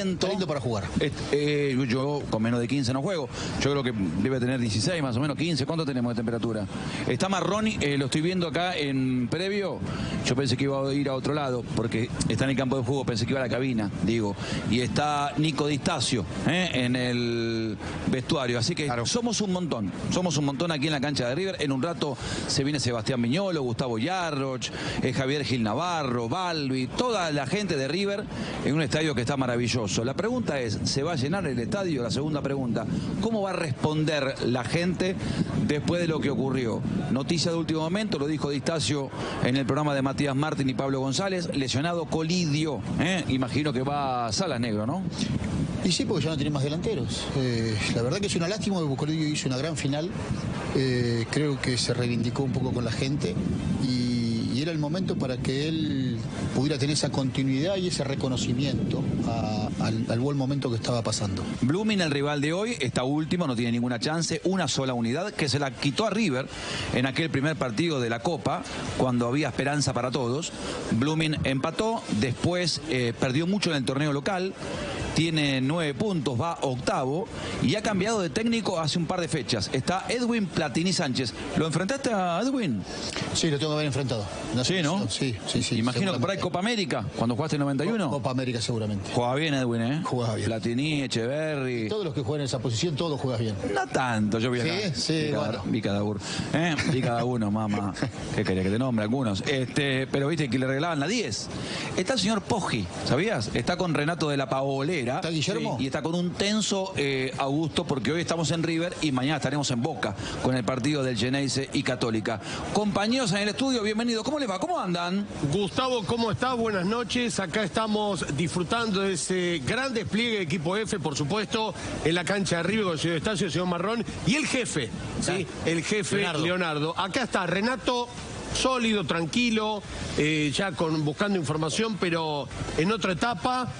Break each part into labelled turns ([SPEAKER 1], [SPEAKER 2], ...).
[SPEAKER 1] Está lindo para jugar.
[SPEAKER 2] Yo con menos de 15 no juego. Yo creo que debe tener 16, más o menos 15. ¿Cuánto tenemos de temperatura? Está marrón, lo estoy viendo acá en previo. Yo pensé que iba a ir a otro lado, porque está en el campo de juego, pensé que iba a la cabina, digo. Y está Nico Di Stasio en el vestuario. Así que claro, somos un montón aquí en la cancha de River. En un rato se viene Sebastián Viñolo, Gustavo Yarroch, Javier Gil Navarro, Balbi, toda la gente de River en un estadio que está maravilloso. La pregunta es, ¿se va a llenar el estadio? La segunda pregunta, ¿cómo va a responder la gente después de lo que ocurrió? Noticia de último momento, lo dijo Di Stasio en el programa de Matías Martín y Pablo González, lesionado Colidio, imagino que va a Salas, negro, ¿no?
[SPEAKER 1] Y sí, porque ya no tiene más delanteros. La verdad que es una lástima porque Colidio hizo una gran final. Creo que se reivindicó un poco con la gente y era el momento para que él pudiera tener esa continuidad y ese reconocimiento al buen momento que estaba pasando.
[SPEAKER 2] Blooming, el rival de hoy, está último, no tiene ninguna chance, una sola unidad que se la quitó a River en aquel primer partido de la Copa, cuando había esperanza para todos. Blooming empató, después perdió mucho en el torneo local, tiene 9 puntos, va octavo y ha cambiado de técnico hace un par de fechas. Está Edwin Platini Sánchez. ¿Lo enfrentaste a Edwin?
[SPEAKER 1] Sí, lo tengo que haber enfrentado.
[SPEAKER 2] Sí, ¿no?
[SPEAKER 1] Sí.
[SPEAKER 2] Imagino que por ahí Copa América, cuando jugaste en 91.
[SPEAKER 1] Copa América seguramente.
[SPEAKER 2] Jugaba bien Edwin, ¿eh?
[SPEAKER 1] Jugaba bien.
[SPEAKER 2] Platini, Echeverri.
[SPEAKER 1] Y todos los que juegan en esa posición, todos juegan bien.
[SPEAKER 2] No tanto, yo vi acá.
[SPEAKER 1] Sí, bueno.
[SPEAKER 2] Vi cada uno. Vi cada uno, mamá. ¿Qué quería que te nombre algunos? Pero viste que le regalaban la 10. Está el señor Poggi, ¿sabías? Está con Renato de la Paolera.
[SPEAKER 1] ¿Está Guillermo?
[SPEAKER 2] Sí, y está con un tenso Augusto, porque hoy estamos en River y mañana estaremos en Boca con el partido del Geneise y Católica. Compañeros en el estudio, bienvenidos. ¿Cómo les va? ¿Cómo andan?
[SPEAKER 3] Gustavo, ¿cómo estás? Buenas noches. Acá estamos disfrutando de ese gran despliegue de equipo F, por supuesto, en la cancha de River con el señor Stasio, el señor Marrón y el jefe, ¿sí? El jefe Leonardo. Acá está Renato, sólido, tranquilo, ya buscando información, pero en otra etapa.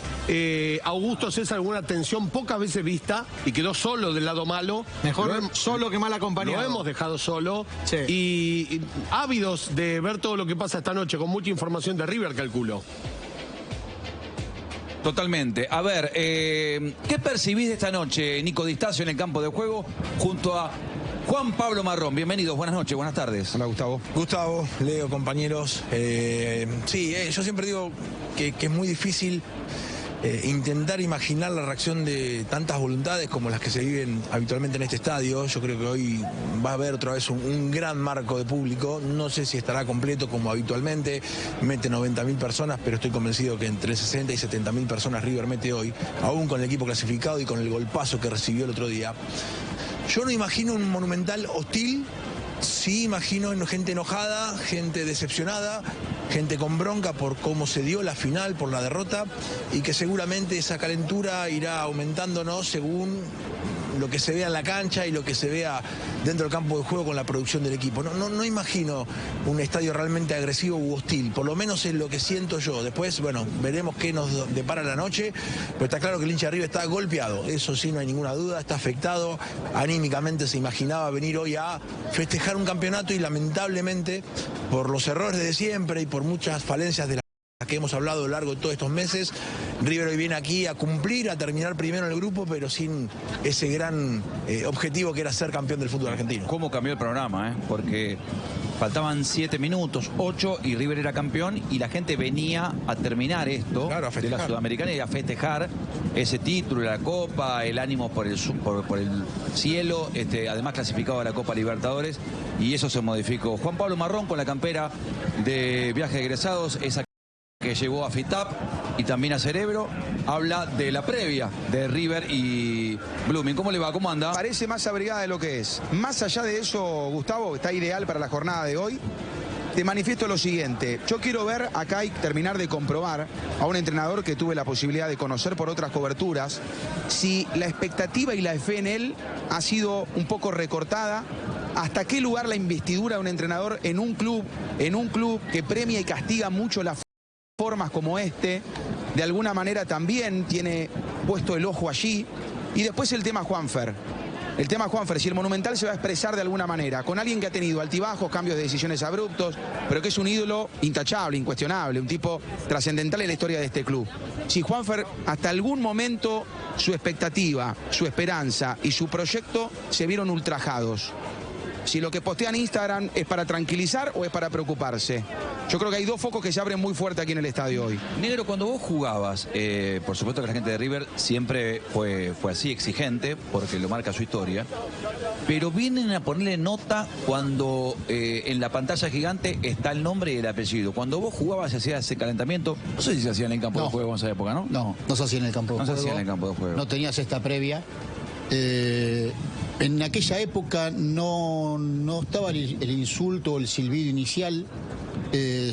[SPEAKER 3] Augusto César, alguna tensión pocas veces vista y quedó solo del lado malo.
[SPEAKER 4] Mejor solo que mal acompañado.
[SPEAKER 3] Lo hemos dejado solo.
[SPEAKER 4] Sí.
[SPEAKER 3] Y ávidos de ver todo lo que pasa esta noche, con mucha información de River, calculo.
[SPEAKER 2] Totalmente. A ver, ¿qué percibís de esta noche, Nico Di Stasio, en el campo de juego, junto a Juan Pablo Marrón? Bienvenidos, buenas noches, buenas tardes.
[SPEAKER 4] Hola, Gustavo.
[SPEAKER 5] Gustavo, Leo, compañeros. Yo siempre digo que es muy difícil intentar imaginar la reacción de tantas voluntades como las que se viven habitualmente en este estadio. Yo creo que hoy va a haber otra vez un gran marco de público. No sé si estará completo como habitualmente. Mete 90.000 personas, pero estoy convencido que entre 60 y 70.000 personas River mete hoy, aún con el equipo clasificado y con el golpazo que recibió el otro día. Yo no imagino un Monumental hostil. Sí imagino gente enojada, gente decepcionada, gente con bronca por cómo se dio la final, por la derrota, y que seguramente esa calentura irá aumentándonos según lo que se vea en la cancha y lo que se vea dentro del campo de juego con la producción del equipo. No imagino un estadio realmente agresivo u hostil, por lo menos es lo que siento yo. Después, bueno, veremos qué nos depara la noche, pero está claro que el hincha de River está golpeado, eso sí, no hay ninguna duda, está afectado, anímicamente se imaginaba venir hoy a festejar un campeonato y lamentablemente, por los errores de siempre y por muchas falencias de la que hemos hablado a lo largo de todos estos meses, River hoy viene aquí a cumplir, a terminar primero en el grupo, pero sin ese gran objetivo que era ser campeón del fútbol argentino.
[SPEAKER 2] ¿Cómo cambió el programa? Porque faltaban 7 minutos, 8 y River era campeón y la gente venía a terminar esto, claro, de la Sudamericana y a festejar ese título, la Copa, el ánimo por el cielo, además clasificado a la Copa Libertadores, y eso se modificó. Juan Pablo Marrón con la campera de Viaje de Egresados, esa que llegó a FITAP y también a Cerebro, habla de la previa de River y Blooming. ¿Cómo le va? ¿Cómo anda?
[SPEAKER 4] Parece más abrigada de lo que es. Más allá de eso, Gustavo, está ideal para la jornada de hoy. Te manifiesto lo siguiente. Yo quiero ver acá y terminar de comprobar a un entrenador que tuve la posibilidad de conocer por otras coberturas, si la expectativa y la fe en él ha sido un poco recortada. ¿Hasta qué lugar la investidura de un entrenador en un club que premia y castiga mucho las formas como este, de alguna manera también tiene puesto el ojo allí? Y después el tema Juanfer. El tema, Juanfer, si el Monumental se va a expresar de alguna manera, con alguien que ha tenido altibajos, cambios de decisiones abruptos, pero que es un ídolo intachable, incuestionable, un tipo trascendental en la historia de este club. Si Juanfer, hasta algún momento, su expectativa, su esperanza y su proyecto se vieron ultrajados. Si lo que postean en Instagram es para tranquilizar o es para preocuparse. Yo creo que hay dos focos que se abren muy fuerte aquí en el estadio hoy.
[SPEAKER 2] Negro, cuando vos jugabas, por supuesto que la gente de River siempre fue así, exigente, porque lo marca su historia, pero vienen a ponerle nota cuando en la pantalla gigante está el nombre y el apellido. Cuando vos jugabas se hacía ese calentamiento, no sé si se hacía en el campo de juego en esa época, ¿no?
[SPEAKER 1] No se hacía en el campo de juego.
[SPEAKER 2] No se hacía en el campo de juego.
[SPEAKER 1] No tenías esta previa. En aquella época no estaba el insulto o el silbido inicial.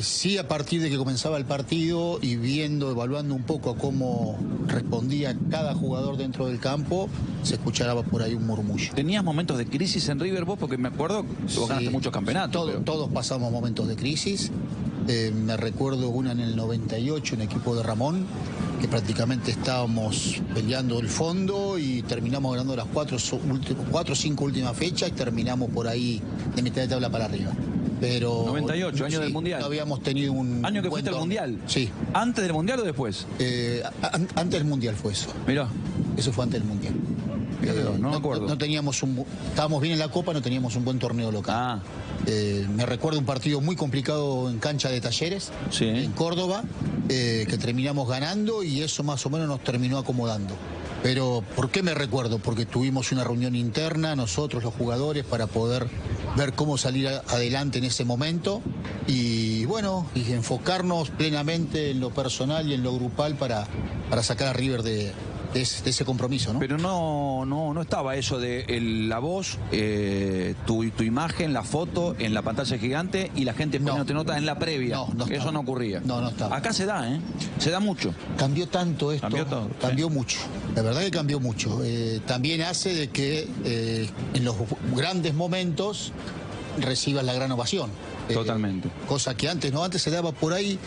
[SPEAKER 1] Sí, a partir de que comenzaba el partido y evaluando un poco a cómo respondía cada jugador dentro del campo, se escuchaba por ahí un murmullo.
[SPEAKER 2] ¿Tenías momentos de crisis en River vos? Porque me acuerdo que vos ganaste muchos campeonatos.
[SPEAKER 1] Todos pasamos momentos de crisis. Me recuerdo una en el 98, un equipo de Ramón, que prácticamente estábamos peleando el fondo y terminamos ganando las 4 o 5 últimas fechas y terminamos por ahí de mitad de tabla para arriba. Pero
[SPEAKER 2] 98, año del Mundial.
[SPEAKER 1] No habíamos tenido un
[SPEAKER 2] año que fuiste al Mundial.
[SPEAKER 1] Sí.
[SPEAKER 2] ¿Antes del Mundial o después?
[SPEAKER 1] Antes del Mundial fue eso.
[SPEAKER 2] Mirá.
[SPEAKER 1] Eso fue antes del Mundial.
[SPEAKER 2] No me acuerdo.
[SPEAKER 1] No teníamos estábamos bien en la Copa, no teníamos un buen torneo local. Me recuerdo un partido muy complicado en cancha de Talleres, en Córdoba, que terminamos ganando y eso más o menos nos terminó acomodando. Pero, ¿por qué me recuerdo? Porque tuvimos una reunión interna, nosotros los jugadores, para poder ver cómo salir adelante en ese momento y, bueno, y enfocarnos plenamente en lo personal y en lo grupal para sacar a River de ese compromiso, ¿no?
[SPEAKER 2] Pero no estaba eso de la voz, tu imagen, la foto en la pantalla gigante y la gente poniéndote nota en la previa. Eso no ocurría.
[SPEAKER 1] No estaba.
[SPEAKER 2] Acá se da, se da mucho.
[SPEAKER 1] Cambió tanto esto. Cambió mucho. La verdad que cambió mucho. También hace de que en los grandes momentos recibas la gran ovación.
[SPEAKER 2] Totalmente.
[SPEAKER 1] Cosa que antes se daba por ahí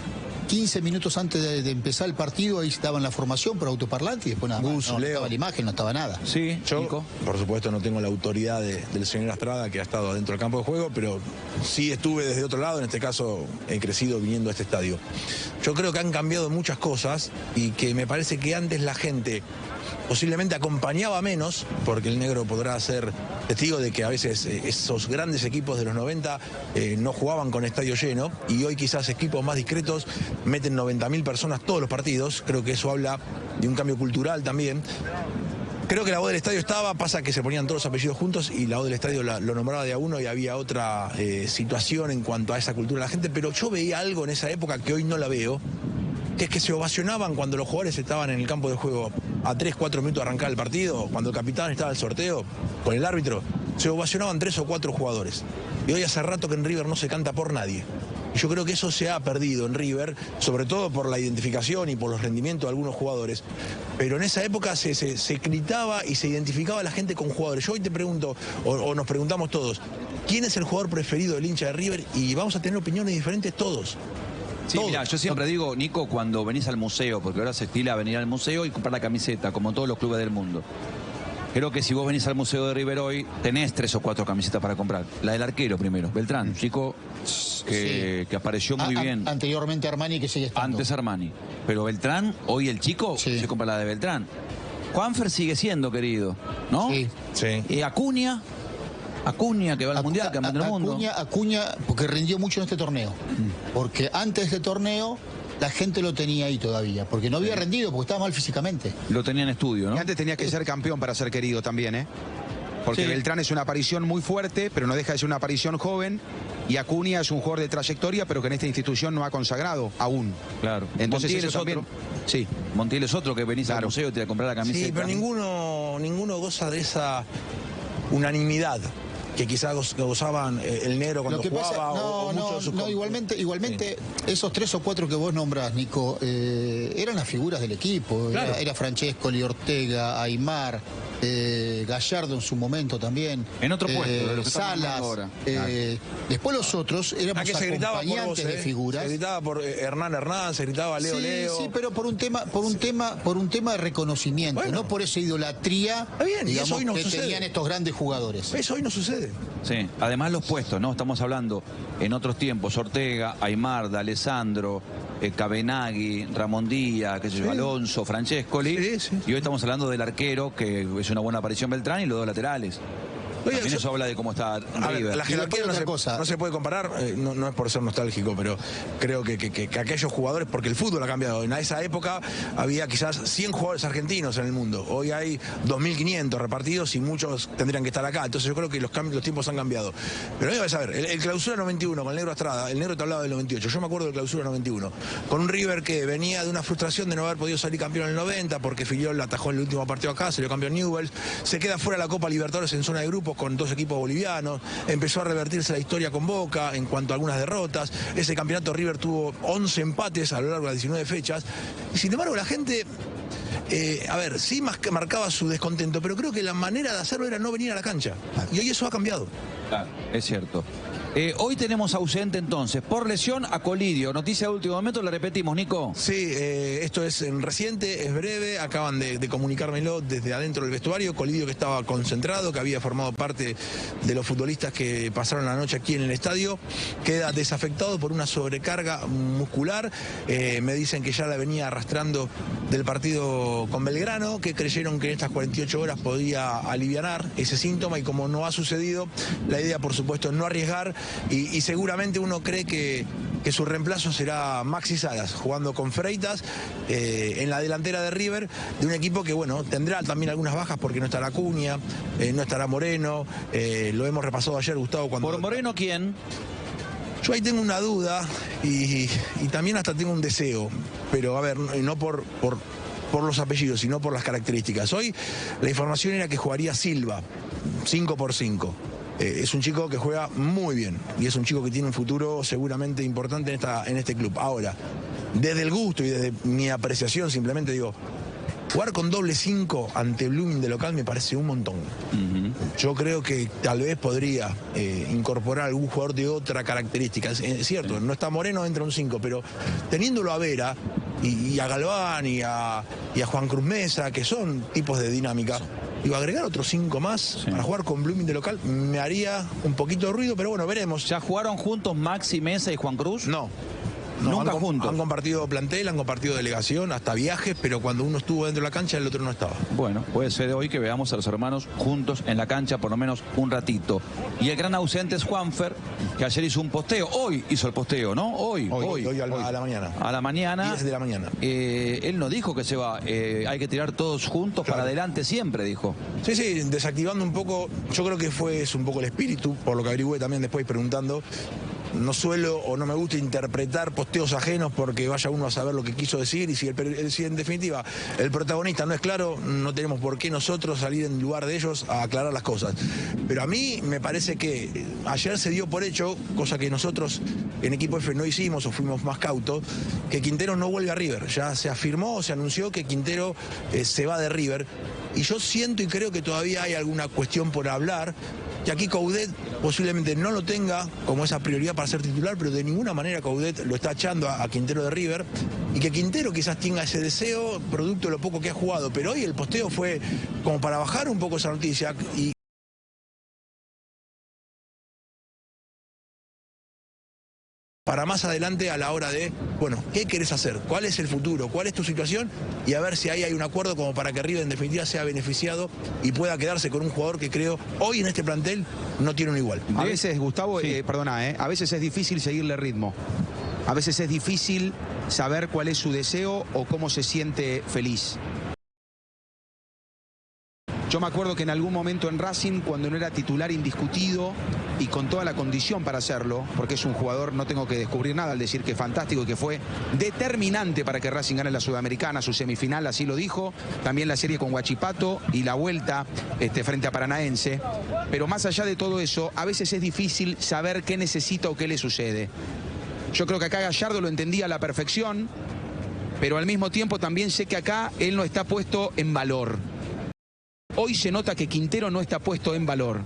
[SPEAKER 1] 15 minutos antes de empezar el partido, ahí estaban la formación por autoparlante y después nada más. No estaba la imagen, no estaba nada.
[SPEAKER 2] Sí,
[SPEAKER 5] yo,
[SPEAKER 2] Nico.
[SPEAKER 5] Por supuesto, no tengo la autoridad del señor Astrada, que ha estado dentro del campo de juego, pero sí estuve desde otro lado. En este caso, he crecido viniendo a este estadio. Yo creo que han cambiado muchas cosas y que me parece que antes la gente posiblemente acompañaba menos, porque el negro podrá ser testigo de que a veces esos grandes equipos de los 90 no jugaban con estadio lleno, y hoy quizás equipos más discretos meten 90.000 personas todos los partidos. Creo que eso habla de un cambio cultural también. Creo que la voz del estadio pasa que se ponían todos los apellidos juntos y la voz del estadio lo nombraba de a uno y había otra situación en cuanto a esa cultura de la gente, pero yo veía algo en esa época que hoy no la veo, que es que se ovacionaban cuando los jugadores estaban en el campo de juego a 3-4 minutos de arrancar el partido, cuando el capitán estaba en el sorteo con el árbitro, se ovacionaban 3 o 4 jugadores. Y hoy hace rato que en River no se canta por nadie. Y yo creo que eso se ha perdido en River, sobre todo por la identificación y por los rendimientos de algunos jugadores. Pero en esa época se gritaba y se identificaba a la gente con jugadores. Yo hoy te pregunto, o nos preguntamos todos, ¿quién es el jugador preferido del hincha de River? Y vamos a tener opiniones diferentes todos.
[SPEAKER 2] Sí, mira, yo siempre digo, Nico, cuando venís al museo, porque ahora se estila venir al museo y comprar la camiseta, como todos los clubes del mundo. Creo que si vos venís al Museo de River hoy, tenés 3 o 4 camisetas para comprar. La del arquero primero, Beltrán, chico que apareció muy bien.
[SPEAKER 1] Anteriormente Armani, que sigue estando.
[SPEAKER 2] Antes Armani. Pero Beltrán, hoy el chico, se compra la de Beltrán. Juanfer sigue siendo querido, ¿no?
[SPEAKER 5] Sí.
[SPEAKER 2] Y Acuña, que va al Mundial, campeón del mundo.
[SPEAKER 1] Acuña, porque rindió mucho en este torneo. Porque antes de este torneo la gente lo tenía ahí todavía, porque no había rendido, porque estaba mal físicamente.
[SPEAKER 2] Lo tenía en estudio, ¿no?
[SPEAKER 4] Y antes tenía que ser campeón para ser querido también, ¿eh? Porque Beltrán es una aparición muy fuerte, pero no deja de ser una aparición joven. Y Acuña es un jugador de trayectoria, pero que en esta institución no ha consagrado aún.
[SPEAKER 2] Claro.
[SPEAKER 4] Entonces
[SPEAKER 2] Montiel
[SPEAKER 4] eso también... Sí.
[SPEAKER 2] Montiel es otro que venís al museo y te va a comprar la camiseta.
[SPEAKER 5] Sí, pero ninguno goza de esa unanimidad. que quizás gozaban el negro cuando jugaba.
[SPEAKER 1] Pasa, igualmente esos 3 o 4 que vos nombrás, Nico, eran las figuras del equipo.
[SPEAKER 5] Claro.
[SPEAKER 1] Era Francescoli, Ortega, Aimar, Gallardo en su momento también.
[SPEAKER 2] En otro puesto, de lo que
[SPEAKER 1] Salas.
[SPEAKER 2] ahora.
[SPEAKER 1] Después los otros éramos
[SPEAKER 5] Que se gritaba por vos,
[SPEAKER 1] acompañantes de figuras.
[SPEAKER 5] Se gritaba por Hernán, se gritaba Leo Leo.
[SPEAKER 1] Sí, pero por un tema de reconocimiento,
[SPEAKER 5] bueno,
[SPEAKER 1] no por esa idolatría,
[SPEAKER 5] bien, y
[SPEAKER 1] digamos,
[SPEAKER 5] eso hoy no
[SPEAKER 1] que
[SPEAKER 5] sucede.
[SPEAKER 1] tenían estos grandes jugadores.
[SPEAKER 5] Eso hoy no sucede.
[SPEAKER 2] Sí, además los puestos, ¿no? Estamos hablando en otros tiempos, Ortega, Aimar, D'Alessandro, Cabenagui, Ramón Díaz, qué sé yo, Alonso, Francescoli. Y hoy estamos hablando del arquero, que es una buena aparición Beltrán, y los 2 laterales. También eso habla de cómo está River.
[SPEAKER 5] La jerarquía no se puede comparar, no es por ser nostálgico, pero creo que aquellos jugadores, porque el fútbol ha cambiado. En esa época había quizás 100 jugadores argentinos en el mundo. Hoy hay 2.500 repartidos y muchos tendrían que estar acá. Entonces yo creo que los tiempos han cambiado. Pero debes saber, el Clausura 91 con el Negro Estrada, el Negro te hablaba del 98. Yo me acuerdo del Clausura 91. Con un River que venía de una frustración de no haber podido salir campeón en el 90, porque Filiol atajó en el último partido acá, salió campeón Newell's. Se queda fuera de la Copa Libertadores en zona de grupos con 2 equipos bolivianos, empezó a revertirse la historia con Boca en cuanto a algunas derrotas. Ese campeonato River tuvo 11 empates a lo largo de las 19 fechas. Y sin embargo la gente, sí marcaba su descontento, pero creo que la manera de hacerlo era no venir a la cancha. Y hoy eso ha cambiado.
[SPEAKER 2] Claro, es cierto. Hoy tenemos ausente entonces, por lesión, a Colidio. Noticia de último momento, la repetimos, Nico.
[SPEAKER 5] Sí, esto es reciente, es breve, acaban de comunicármelo desde adentro del vestuario. Colidio, que estaba concentrado, que había formado parte de los futbolistas que pasaron la noche aquí en el estadio, queda desafectado por una sobrecarga muscular. Me dicen que ya la venía arrastrando del partido con Belgrano, que creyeron que en estas 48 horas podía alivianar ese síntoma, y como no ha sucedido, la idea, por supuesto, es no arriesgar. Y seguramente uno cree que su reemplazo será Maxi Salas, jugando con Freitas en la delantera de River, de un equipo que, bueno, tendrá también algunas bajas porque no estará Acuña, no estará Moreno, lo hemos repasado ayer, Gustavo.
[SPEAKER 2] ¿Por Moreno quién?
[SPEAKER 5] Yo ahí tengo una duda y también hasta tengo un deseo, pero a ver, no por los apellidos, sino por las características. Hoy la información era que jugaría Silva, 5x5. Es un chico que juega muy bien y es un chico que tiene un futuro seguramente importante en este club. Ahora, desde el gusto y desde mi apreciación, simplemente digo, jugar con doble 5 ante Blooming de local me parece un montón. Yo creo que tal vez podría incorporar algún jugador de otra característica. Es cierto, no está Moreno, entra un 5, pero teniéndolo a Vera y a Galván y a Juan Cruz Mesa, que son tipos de dinámica, digo, agregar otros 5 más para jugar con Blooming de local me haría un poquito de ruido, pero bueno, veremos.
[SPEAKER 2] ¿Ya jugaron juntos Maxi Mesa y Juan Cruz?
[SPEAKER 5] No.
[SPEAKER 2] Nunca juntos.
[SPEAKER 5] Han compartido plantel, han compartido delegación, hasta viajes, pero cuando uno estuvo dentro de la cancha, el otro no estaba.
[SPEAKER 2] Bueno, puede ser hoy que veamos a los hermanos juntos en la cancha por lo menos un ratito. Y el gran ausente es Juanfer, que ayer hizo un posteo. Hoy hizo el posteo, ¿no? Hoy
[SPEAKER 5] a la mañana.
[SPEAKER 2] A la mañana.
[SPEAKER 5] 10 de la mañana.
[SPEAKER 2] Él no dijo que se va. Hay que tirar todos juntos para adelante siempre, dijo.
[SPEAKER 5] Sí, desactivando un poco. Yo creo que es un poco el espíritu, por lo que averigüé también después preguntando. No suelo o no me gusta interpretar posteos ajenos porque vaya uno a saber lo que quiso decir, y si en definitiva el protagonista no es claro, no tenemos por qué nosotros salir en lugar de ellos a aclarar las cosas. Pero a mí me parece que ayer se dio por hecho, cosa que nosotros en Equipo F no hicimos o fuimos más cautos, que Quintero no vuelve a River. Ya se afirmó, se anunció que Quintero se va de River, y yo siento y creo que todavía hay alguna cuestión por hablar, que aquí Coudet posiblemente no lo tenga como esa prioridad para ser titular, pero de ninguna manera Coudet lo está echando a Quintero de River, y que Quintero quizás tenga ese deseo producto de lo poco que ha jugado, pero hoy el posteo fue como para bajar un poco esa noticia y para más adelante a la hora de, bueno, ¿qué querés hacer? ¿Cuál es el futuro? ¿Cuál es tu situación? Y a ver si ahí hay un acuerdo como para que River en definitiva sea beneficiado y pueda quedarse con un jugador que creo hoy en este plantel no tiene un igual.
[SPEAKER 4] A veces, Gustavo, a veces es difícil seguirle ritmo. A veces es difícil saber cuál es su deseo o cómo se siente feliz. Yo me acuerdo que en algún momento en Racing, cuando no era titular indiscutido y con toda la condición para hacerlo, porque es un jugador, no tengo que descubrir nada al decir que es fantástico y que fue determinante para que Racing gane la Sudamericana, su semifinal, así lo dijo, también la serie con Huachipato y la vuelta frente a Paranaense. Pero más allá de todo eso, a veces es difícil saber qué necesita o qué le sucede. Yo creo que acá Gallardo lo entendía a la perfección, pero al mismo tiempo también sé que acá él no está puesto en valor. Hoy se nota que Quintero no está puesto en valor.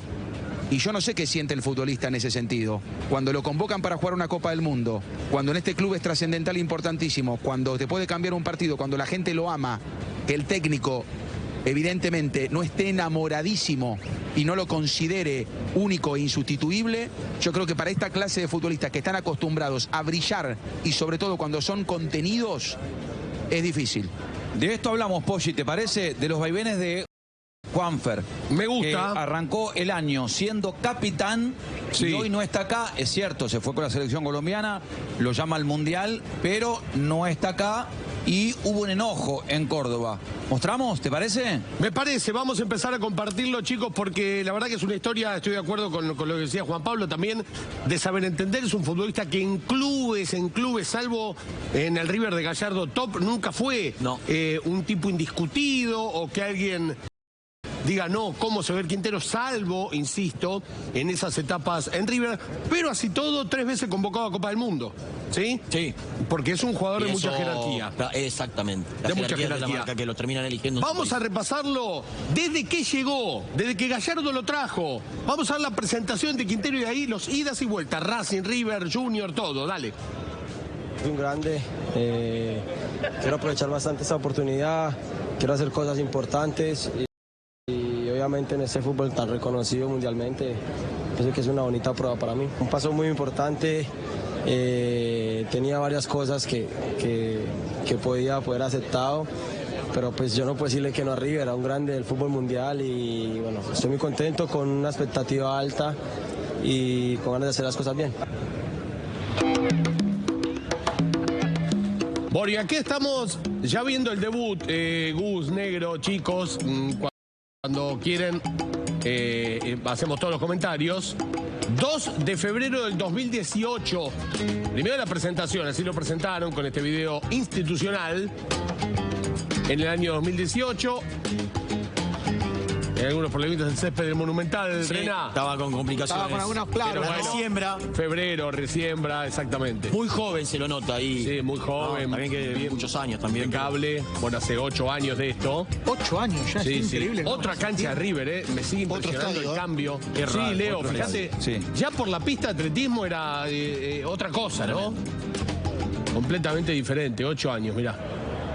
[SPEAKER 4] Y yo no sé qué siente el futbolista en ese sentido. Cuando lo convocan para jugar una Copa del Mundo, cuando en este club es trascendental e importantísimo, cuando te puede cambiar un partido, cuando la gente lo ama, que el técnico evidentemente no esté enamoradísimo y no lo considere único e insustituible, yo creo que para esta clase de futbolistas que están acostumbrados a brillar y sobre todo cuando son contenidos, es difícil.
[SPEAKER 2] De esto hablamos, Poggi, ¿te parece? De los vaivenes de Juanfer.
[SPEAKER 3] Me gusta.
[SPEAKER 2] Que arrancó el año siendo capitán y hoy no está acá. Es cierto, se fue con la selección colombiana, lo llama al Mundial, pero no está acá y hubo un enojo en Córdoba. ¿Mostramos? ¿Te parece?
[SPEAKER 3] Me parece, vamos a empezar a compartirlo, chicos, porque la verdad que es una historia, estoy de acuerdo con lo que decía Juan Pablo también, de saber entender. Es un futbolista que en clubes, salvo en el River de Gallardo top, nunca fue un tipo indiscutido o que alguien diga, no, cómo se ve el Quintero, salvo, insisto, en esas etapas en River, pero así todo, 3 veces convocado a Copa del Mundo, ¿sí?
[SPEAKER 6] Sí.
[SPEAKER 3] Porque es un jugador de mucha jerarquía.
[SPEAKER 6] Exactamente.
[SPEAKER 3] De mucha jerarquía.
[SPEAKER 6] Es la marca que lo terminan eligiendo.
[SPEAKER 3] Vamos a repasarlo desde que llegó, desde que Gallardo lo trajo. Vamos a ver la presentación de Quintero y de ahí los idas y vueltas, Racing, River, Junior, todo, dale.
[SPEAKER 7] Es un grande, quiero aprovechar bastante esta oportunidad, quiero hacer cosas importantes. Y obviamente en este fútbol tan reconocido mundialmente, pienso que es una bonita prueba para mí. Un paso muy importante, tenía varias cosas que podía haber aceptado, pero pues yo no puedo decirle que no a River, era un grande del fútbol mundial y bueno, estoy muy contento, con una expectativa alta y con ganas de hacer las cosas bien.
[SPEAKER 3] Bueno, y aquí estamos ya viendo el debut, Gus, Negro, chicos. Cuando quieren, hacemos todos los comentarios. 2 de febrero del 2018. Primero la presentación, así lo presentaron con este video institucional. En el año 2018. Hay algunos problemitas del césped del Monumental,
[SPEAKER 6] sí,
[SPEAKER 3] Rená.
[SPEAKER 6] Estaba con complicaciones.
[SPEAKER 8] Estaba con algunas plagas.
[SPEAKER 3] Bueno,
[SPEAKER 6] resiembra.
[SPEAKER 3] Febrero, resiembra, exactamente.
[SPEAKER 6] Muy joven se lo nota ahí.
[SPEAKER 3] Sí, muy joven.
[SPEAKER 6] También que
[SPEAKER 3] bien,
[SPEAKER 6] muchos años también.
[SPEAKER 3] Impecable. Bueno, hace 8 años de esto.
[SPEAKER 8] 8 años ya,
[SPEAKER 3] Sí,
[SPEAKER 8] es
[SPEAKER 3] sí.
[SPEAKER 8] increíble.
[SPEAKER 3] Otra cancha de River, me sigue impresionando el cambio.
[SPEAKER 2] Qué raro,
[SPEAKER 3] Sí, Leo,
[SPEAKER 2] otro
[SPEAKER 3] fíjate,
[SPEAKER 2] sí.
[SPEAKER 3] ya por la pista de atletismo era otra cosa, ¿no? Completamente diferente, 8 años, mirá.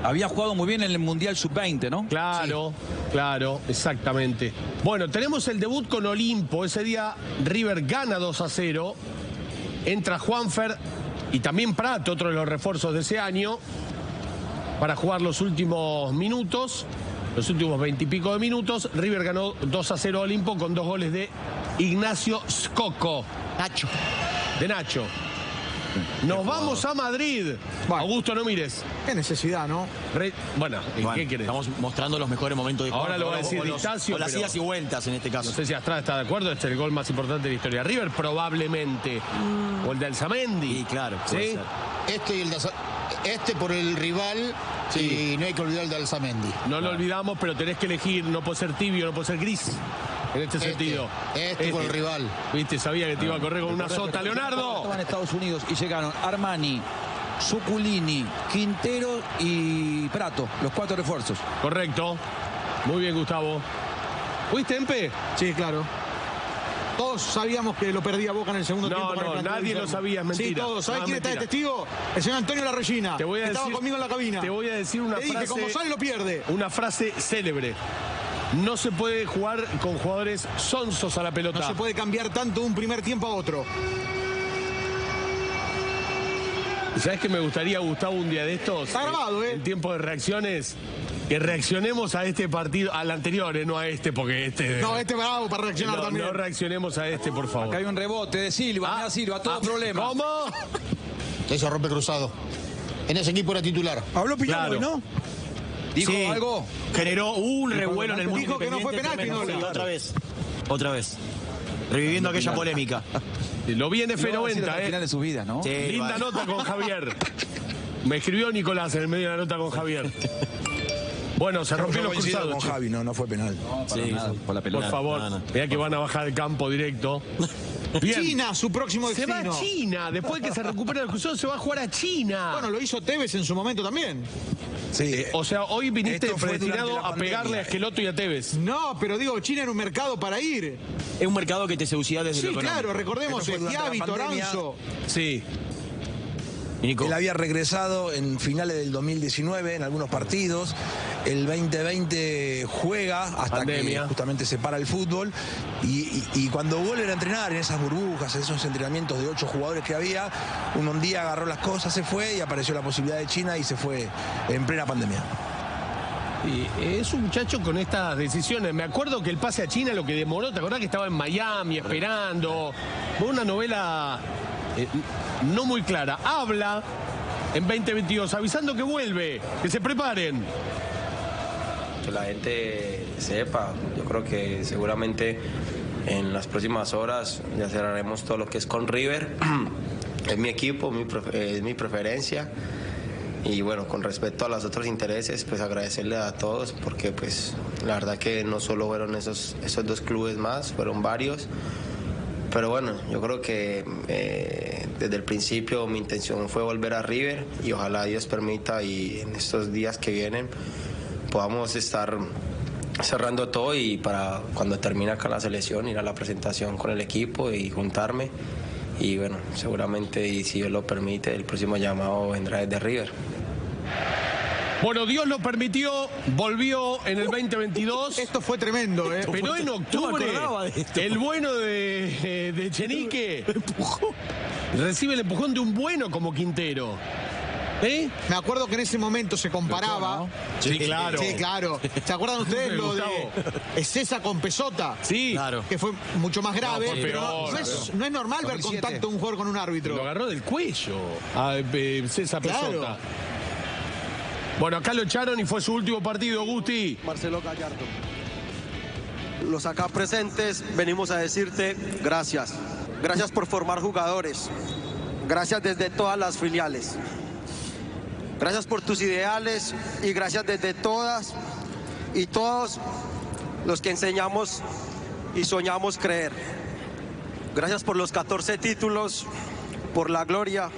[SPEAKER 2] Había jugado muy bien en el Mundial Sub-20, ¿no?
[SPEAKER 3] Claro, claro, exactamente. Bueno, tenemos el debut con Olimpo. Ese día River gana 2-0. Entra Juanfer y también Prato, otro de los refuerzos de ese año, para jugar los últimos minutos, los últimos 20 y pico de minutos. River ganó 2-0 a Olimpo con 2 goles de Ignacio Scocco.
[SPEAKER 8] Nacho.
[SPEAKER 3] De Nacho. Nos vamos a Madrid.
[SPEAKER 8] Bueno.
[SPEAKER 3] Augusto, no mires.
[SPEAKER 8] Qué necesidad, ¿no?
[SPEAKER 3] Bueno, ¿qué querés?
[SPEAKER 6] Estamos mostrando los mejores momentos de
[SPEAKER 3] Ahora
[SPEAKER 6] Juan,
[SPEAKER 3] lo va a
[SPEAKER 6] o
[SPEAKER 3] decir Distacio,
[SPEAKER 6] o las
[SPEAKER 3] pero
[SPEAKER 6] idas y vueltas en este caso.
[SPEAKER 3] no sé si Astrada está de acuerdo, este es el gol más importante de la historia. River probablemente. O el de Alzamendi.
[SPEAKER 6] Y claro, puede
[SPEAKER 3] ¿sí?
[SPEAKER 6] ser.
[SPEAKER 1] Este por el rival, y no hay que olvidar el de Alzamendi.
[SPEAKER 3] No lo olvidamos, pero tenés que elegir, no puede ser tibio, no puede ser gris. En este sentido.
[SPEAKER 1] Este por el rival.
[SPEAKER 3] Viste, sabía que te iba a correr con una sota, Leonardo.
[SPEAKER 2] Estaban en Estados Unidos y llegaron Armani, Zuculini, Quintero y Prato, los 4 refuerzos.
[SPEAKER 3] Correcto. Muy bien, Gustavo. ¿Fuiste, Empe?
[SPEAKER 8] Sí, claro. Todos sabíamos que lo perdía Boca en el segundo tiempo.
[SPEAKER 3] No, no, nadie lo sabía, es mentira.
[SPEAKER 8] Sí, todos. ¿Sabés
[SPEAKER 3] No,
[SPEAKER 8] quién está de
[SPEAKER 3] mentira.
[SPEAKER 8] testigo? El señor Antonio Larrellina.
[SPEAKER 3] Te voy a
[SPEAKER 8] Estaba
[SPEAKER 3] decir-
[SPEAKER 8] conmigo en la cabina.
[SPEAKER 3] Te voy a decir una
[SPEAKER 8] Le dije,
[SPEAKER 3] frase.
[SPEAKER 8] como sale lo pierde.
[SPEAKER 3] Una frase célebre. No se puede jugar con jugadores sonsos a la pelota.
[SPEAKER 8] No se puede cambiar tanto de un primer tiempo a otro.
[SPEAKER 3] ¿Sabes qué me gustaría, Gustavo, un día de estos?
[SPEAKER 8] Está grabado,
[SPEAKER 3] En tiempo de reacciones, que reaccionemos a este partido, al anterior, no a este, porque este...
[SPEAKER 8] No, este bravo para reaccionar
[SPEAKER 3] no,
[SPEAKER 8] también.
[SPEAKER 3] no reaccionemos a este, por favor.
[SPEAKER 2] Acá hay un rebote de Silva, mira Silva, todo problema.
[SPEAKER 3] ¿Cómo?
[SPEAKER 1] Eso rompe cruzado. En ese equipo era titular.
[SPEAKER 9] Habló Piñón
[SPEAKER 3] Claro.
[SPEAKER 9] hoy, ¿no?
[SPEAKER 2] ¿Dijo
[SPEAKER 6] Sí,
[SPEAKER 2] algo?
[SPEAKER 6] generó un revuelo en el mundo
[SPEAKER 8] Dijo que no fue
[SPEAKER 6] independiente
[SPEAKER 8] penal,
[SPEAKER 6] tremendo.
[SPEAKER 8] Pinola.
[SPEAKER 6] Sí, otra vez. Reviviendo aquella polémica.
[SPEAKER 3] Lo vi en
[SPEAKER 2] Lo va a decir
[SPEAKER 3] F90,
[SPEAKER 2] hasta el final de su vida, ¿no?
[SPEAKER 6] Sí,
[SPEAKER 3] Linda
[SPEAKER 6] vale.
[SPEAKER 3] nota con Javier. Me escribió Nicolás en el medio de la nota con Javier. Bueno, se rompió
[SPEAKER 5] Yo
[SPEAKER 3] los
[SPEAKER 5] coincido
[SPEAKER 3] cruzados.
[SPEAKER 5] con
[SPEAKER 3] che.
[SPEAKER 5] Javi, no fue penal.
[SPEAKER 2] Para
[SPEAKER 6] Sí,
[SPEAKER 2] nada,
[SPEAKER 6] sí.
[SPEAKER 2] por la pelota.
[SPEAKER 3] Por favor,
[SPEAKER 6] No, no.
[SPEAKER 3] mirá que van a bajar al campo directo. Bien.
[SPEAKER 8] China, su próximo
[SPEAKER 3] Se
[SPEAKER 8] destino.
[SPEAKER 3] va a China. Después que se recupera el cruzado, se va a jugar a China.
[SPEAKER 8] Bueno, lo hizo Tevez en su momento también.
[SPEAKER 5] Sí,
[SPEAKER 3] O sea, hoy viniste
[SPEAKER 5] Esto fue
[SPEAKER 3] predestinado
[SPEAKER 5] durante la
[SPEAKER 3] a pegarle
[SPEAKER 5] pandemia.
[SPEAKER 3] a Esqueloto y a Tevez.
[SPEAKER 8] No, pero digo, China era un mercado para ir.
[SPEAKER 6] Es un mercado que te seducía desde
[SPEAKER 8] Sí,
[SPEAKER 6] lo económico.
[SPEAKER 8] claro, recordemos,
[SPEAKER 5] Esto fue durante
[SPEAKER 8] Schiavi,
[SPEAKER 5] la pandemia.
[SPEAKER 8] Toranzo.
[SPEAKER 3] Sí.
[SPEAKER 6] Y Nico,
[SPEAKER 5] él había regresado en finales del 2019 en algunos partidos. El 2020 juega hasta
[SPEAKER 3] Pandemia.
[SPEAKER 5] que justamente se para el fútbol. Y cuando vuelven a entrenar en esas burbujas, en esos entrenamientos de 8 jugadores que había, un día agarró las cosas, se fue y apareció la posibilidad de China y se fue en plena pandemia.
[SPEAKER 3] Y es un muchacho con estas decisiones. Me acuerdo que el pase a China lo que demoró, ¿te acordás que estaba en Miami esperando? Fue una novela no muy clara. Habla en 2022, avisando que vuelve, que se preparen.
[SPEAKER 7] Que la gente sepa, yo creo que seguramente en las próximas horas ya cerraremos todo lo que es con River. Es mi equipo, es mi preferencia. Y bueno, con respecto a los otros intereses, pues agradecerle a todos porque pues la verdad que no solo fueron esos 2 clubes más, fueron varios. Pero bueno, yo creo que desde el principio mi intención fue volver a River y ojalá Dios permita y en estos días que vienen podamos estar cerrando todo y para cuando termine acá la selección ir a la presentación con el equipo y juntarme. Y bueno, seguramente, y si Dios lo permite, el próximo llamado vendrá desde River.
[SPEAKER 3] Bueno, Dios lo permitió, volvió en el 2022.
[SPEAKER 8] Esto fue tremendo, ¿eh?
[SPEAKER 3] Pero en octubre,
[SPEAKER 6] acordaba de esto.
[SPEAKER 3] el bueno de Chenique recibe el empujón de un bueno como Quintero. ¿Eh?
[SPEAKER 8] Me acuerdo que en ese momento se comparaba.
[SPEAKER 3] Sí, claro.
[SPEAKER 8] Sí, claro. ¿Se acuerdan ustedes lo de César con Pesota?
[SPEAKER 3] Sí,
[SPEAKER 6] claro.
[SPEAKER 8] Que fue mucho más grave,
[SPEAKER 3] No, fue
[SPEAKER 8] pero
[SPEAKER 3] peor,
[SPEAKER 8] no es normal ver
[SPEAKER 4] 2007.
[SPEAKER 8] contacto de un jugador con un
[SPEAKER 3] lo
[SPEAKER 8] árbitro.
[SPEAKER 3] agarró del cuello a César
[SPEAKER 8] Claro.
[SPEAKER 3] Pesota. Bueno, acá lo echaron y fue su último partido, Gusti.
[SPEAKER 9] Marcelo Gallardo. Los acá presentes venimos a decirte gracias. Gracias por formar jugadores. Gracias desde todas las filiales. Gracias por tus ideales y gracias desde todas y todos los que enseñamos y soñamos creer. Gracias por los 14 títulos, por la gloria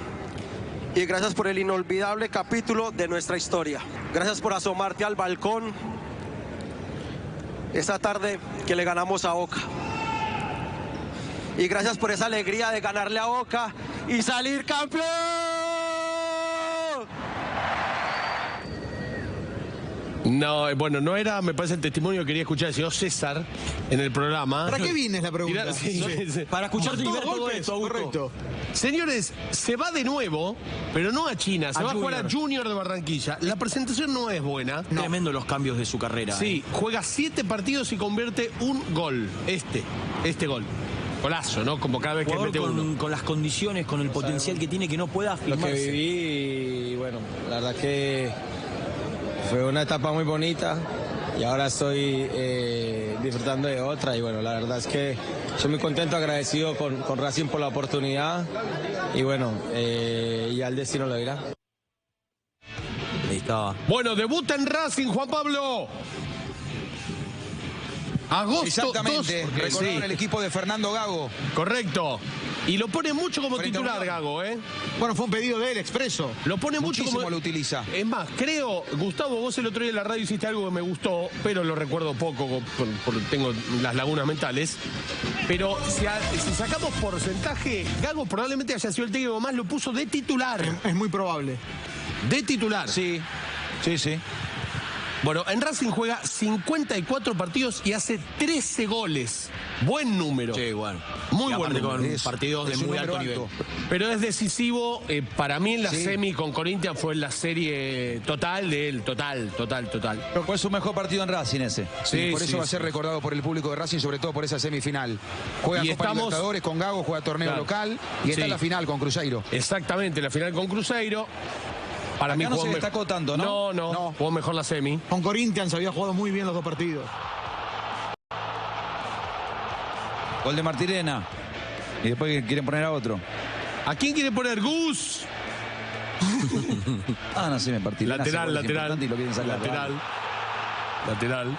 [SPEAKER 9] y gracias por el inolvidable capítulo de nuestra historia. Gracias por asomarte al balcón esa tarde que le ganamos a Boca. Y gracias por esa alegría de ganarle a Boca y salir campeón.
[SPEAKER 3] No, bueno, no era, me parece, el testimonio que quería escuchar el señor César en el programa.
[SPEAKER 8] ¿Para qué vine es la pregunta?
[SPEAKER 3] Tira- sí, sí.
[SPEAKER 6] para escucharte y
[SPEAKER 8] Todos
[SPEAKER 6] ver todo
[SPEAKER 8] golpes,
[SPEAKER 6] esto, Augusto.
[SPEAKER 8] correcto.
[SPEAKER 3] Señores, se va de nuevo, pero no a China, se va a jugar a Junior de Barranquilla. La presentación no es buena.
[SPEAKER 6] Tremendo los cambios de su carrera.
[SPEAKER 3] Sí, juega 7 partidos y convierte un gol. Este gol. Golazo, ¿no? Como cada vez que
[SPEAKER 6] Jugador
[SPEAKER 3] mete uno.
[SPEAKER 6] con las condiciones, con el potencial que tiene, que no pueda
[SPEAKER 7] Lo que
[SPEAKER 6] afirmarse.
[SPEAKER 7] viví, y bueno, la verdad que fue una etapa muy bonita y ahora estoy disfrutando de otra y bueno, la verdad es que estoy muy contento, agradecido con Racing por la oportunidad y bueno, ya el destino lo dirá.
[SPEAKER 6] Ahí estaba.
[SPEAKER 3] Bueno, debuta en Racing, Juan Pablo. Agosto
[SPEAKER 4] Exactamente,
[SPEAKER 3] 2.
[SPEAKER 4] recordaron
[SPEAKER 3] Sí,
[SPEAKER 4] el equipo de Fernando Gago.
[SPEAKER 3] correcto. Y lo pone mucho como
[SPEAKER 4] Frente a
[SPEAKER 3] titular,
[SPEAKER 4] Unión.
[SPEAKER 3] Gago, ¿eh?
[SPEAKER 8] Bueno, fue un pedido de él, expreso.
[SPEAKER 3] Lo pone mucho
[SPEAKER 4] Muchísimo
[SPEAKER 3] como...
[SPEAKER 4] lo utiliza.
[SPEAKER 3] Es más, creo, Gustavo, vos el otro día en la radio hiciste algo que me gustó, pero lo recuerdo poco, porque tengo las lagunas mentales. Pero si sacamos porcentaje, Gago probablemente haya sido el técnico que más lo puso de titular.
[SPEAKER 8] Es muy probable.
[SPEAKER 3] De titular.
[SPEAKER 2] Sí, sí, sí.
[SPEAKER 3] Bueno, en Racing juega 54 partidos y hace 13 goles. Buen número.
[SPEAKER 6] Sí, bueno.
[SPEAKER 3] Muy
[SPEAKER 6] Y
[SPEAKER 3] buen
[SPEAKER 6] aparte
[SPEAKER 3] número.
[SPEAKER 6] con partidos de
[SPEAKER 4] es un
[SPEAKER 6] muy
[SPEAKER 4] número
[SPEAKER 6] alto nivel.
[SPEAKER 4] alto.
[SPEAKER 3] Pero es decisivo, para mí en la
[SPEAKER 4] Sí.
[SPEAKER 3] semi con Corinthians fue la serie total de él, total.
[SPEAKER 2] Fue su mejor partido en Racing ese.
[SPEAKER 3] Sí,
[SPEAKER 4] Por eso
[SPEAKER 3] sí,
[SPEAKER 4] va a ser
[SPEAKER 3] sí.
[SPEAKER 4] recordado por el público de Racing, sobre todo por esa semifinal. Juega
[SPEAKER 3] Y
[SPEAKER 4] Copa
[SPEAKER 3] estamos-
[SPEAKER 4] Libertadores con Gago, juega torneo
[SPEAKER 3] Claro.
[SPEAKER 4] local y está
[SPEAKER 3] Sí.
[SPEAKER 4] en la final con Cruzeiro.
[SPEAKER 3] Exactamente, la final con Cruzeiro. Para mí
[SPEAKER 2] no se
[SPEAKER 3] jugó
[SPEAKER 2] destacó tanto, ¿no?
[SPEAKER 3] No, jugó mejor la semi.
[SPEAKER 8] Con Corinthians había jugado muy bien los dos partidos.
[SPEAKER 2] Gol de Martirena. Y después quieren poner a otro.
[SPEAKER 3] ¿A quién quiere poner Gus?
[SPEAKER 2] No sé, me partí.
[SPEAKER 3] Lateral.
[SPEAKER 2] Y lo quieren sacar.
[SPEAKER 3] Lateral.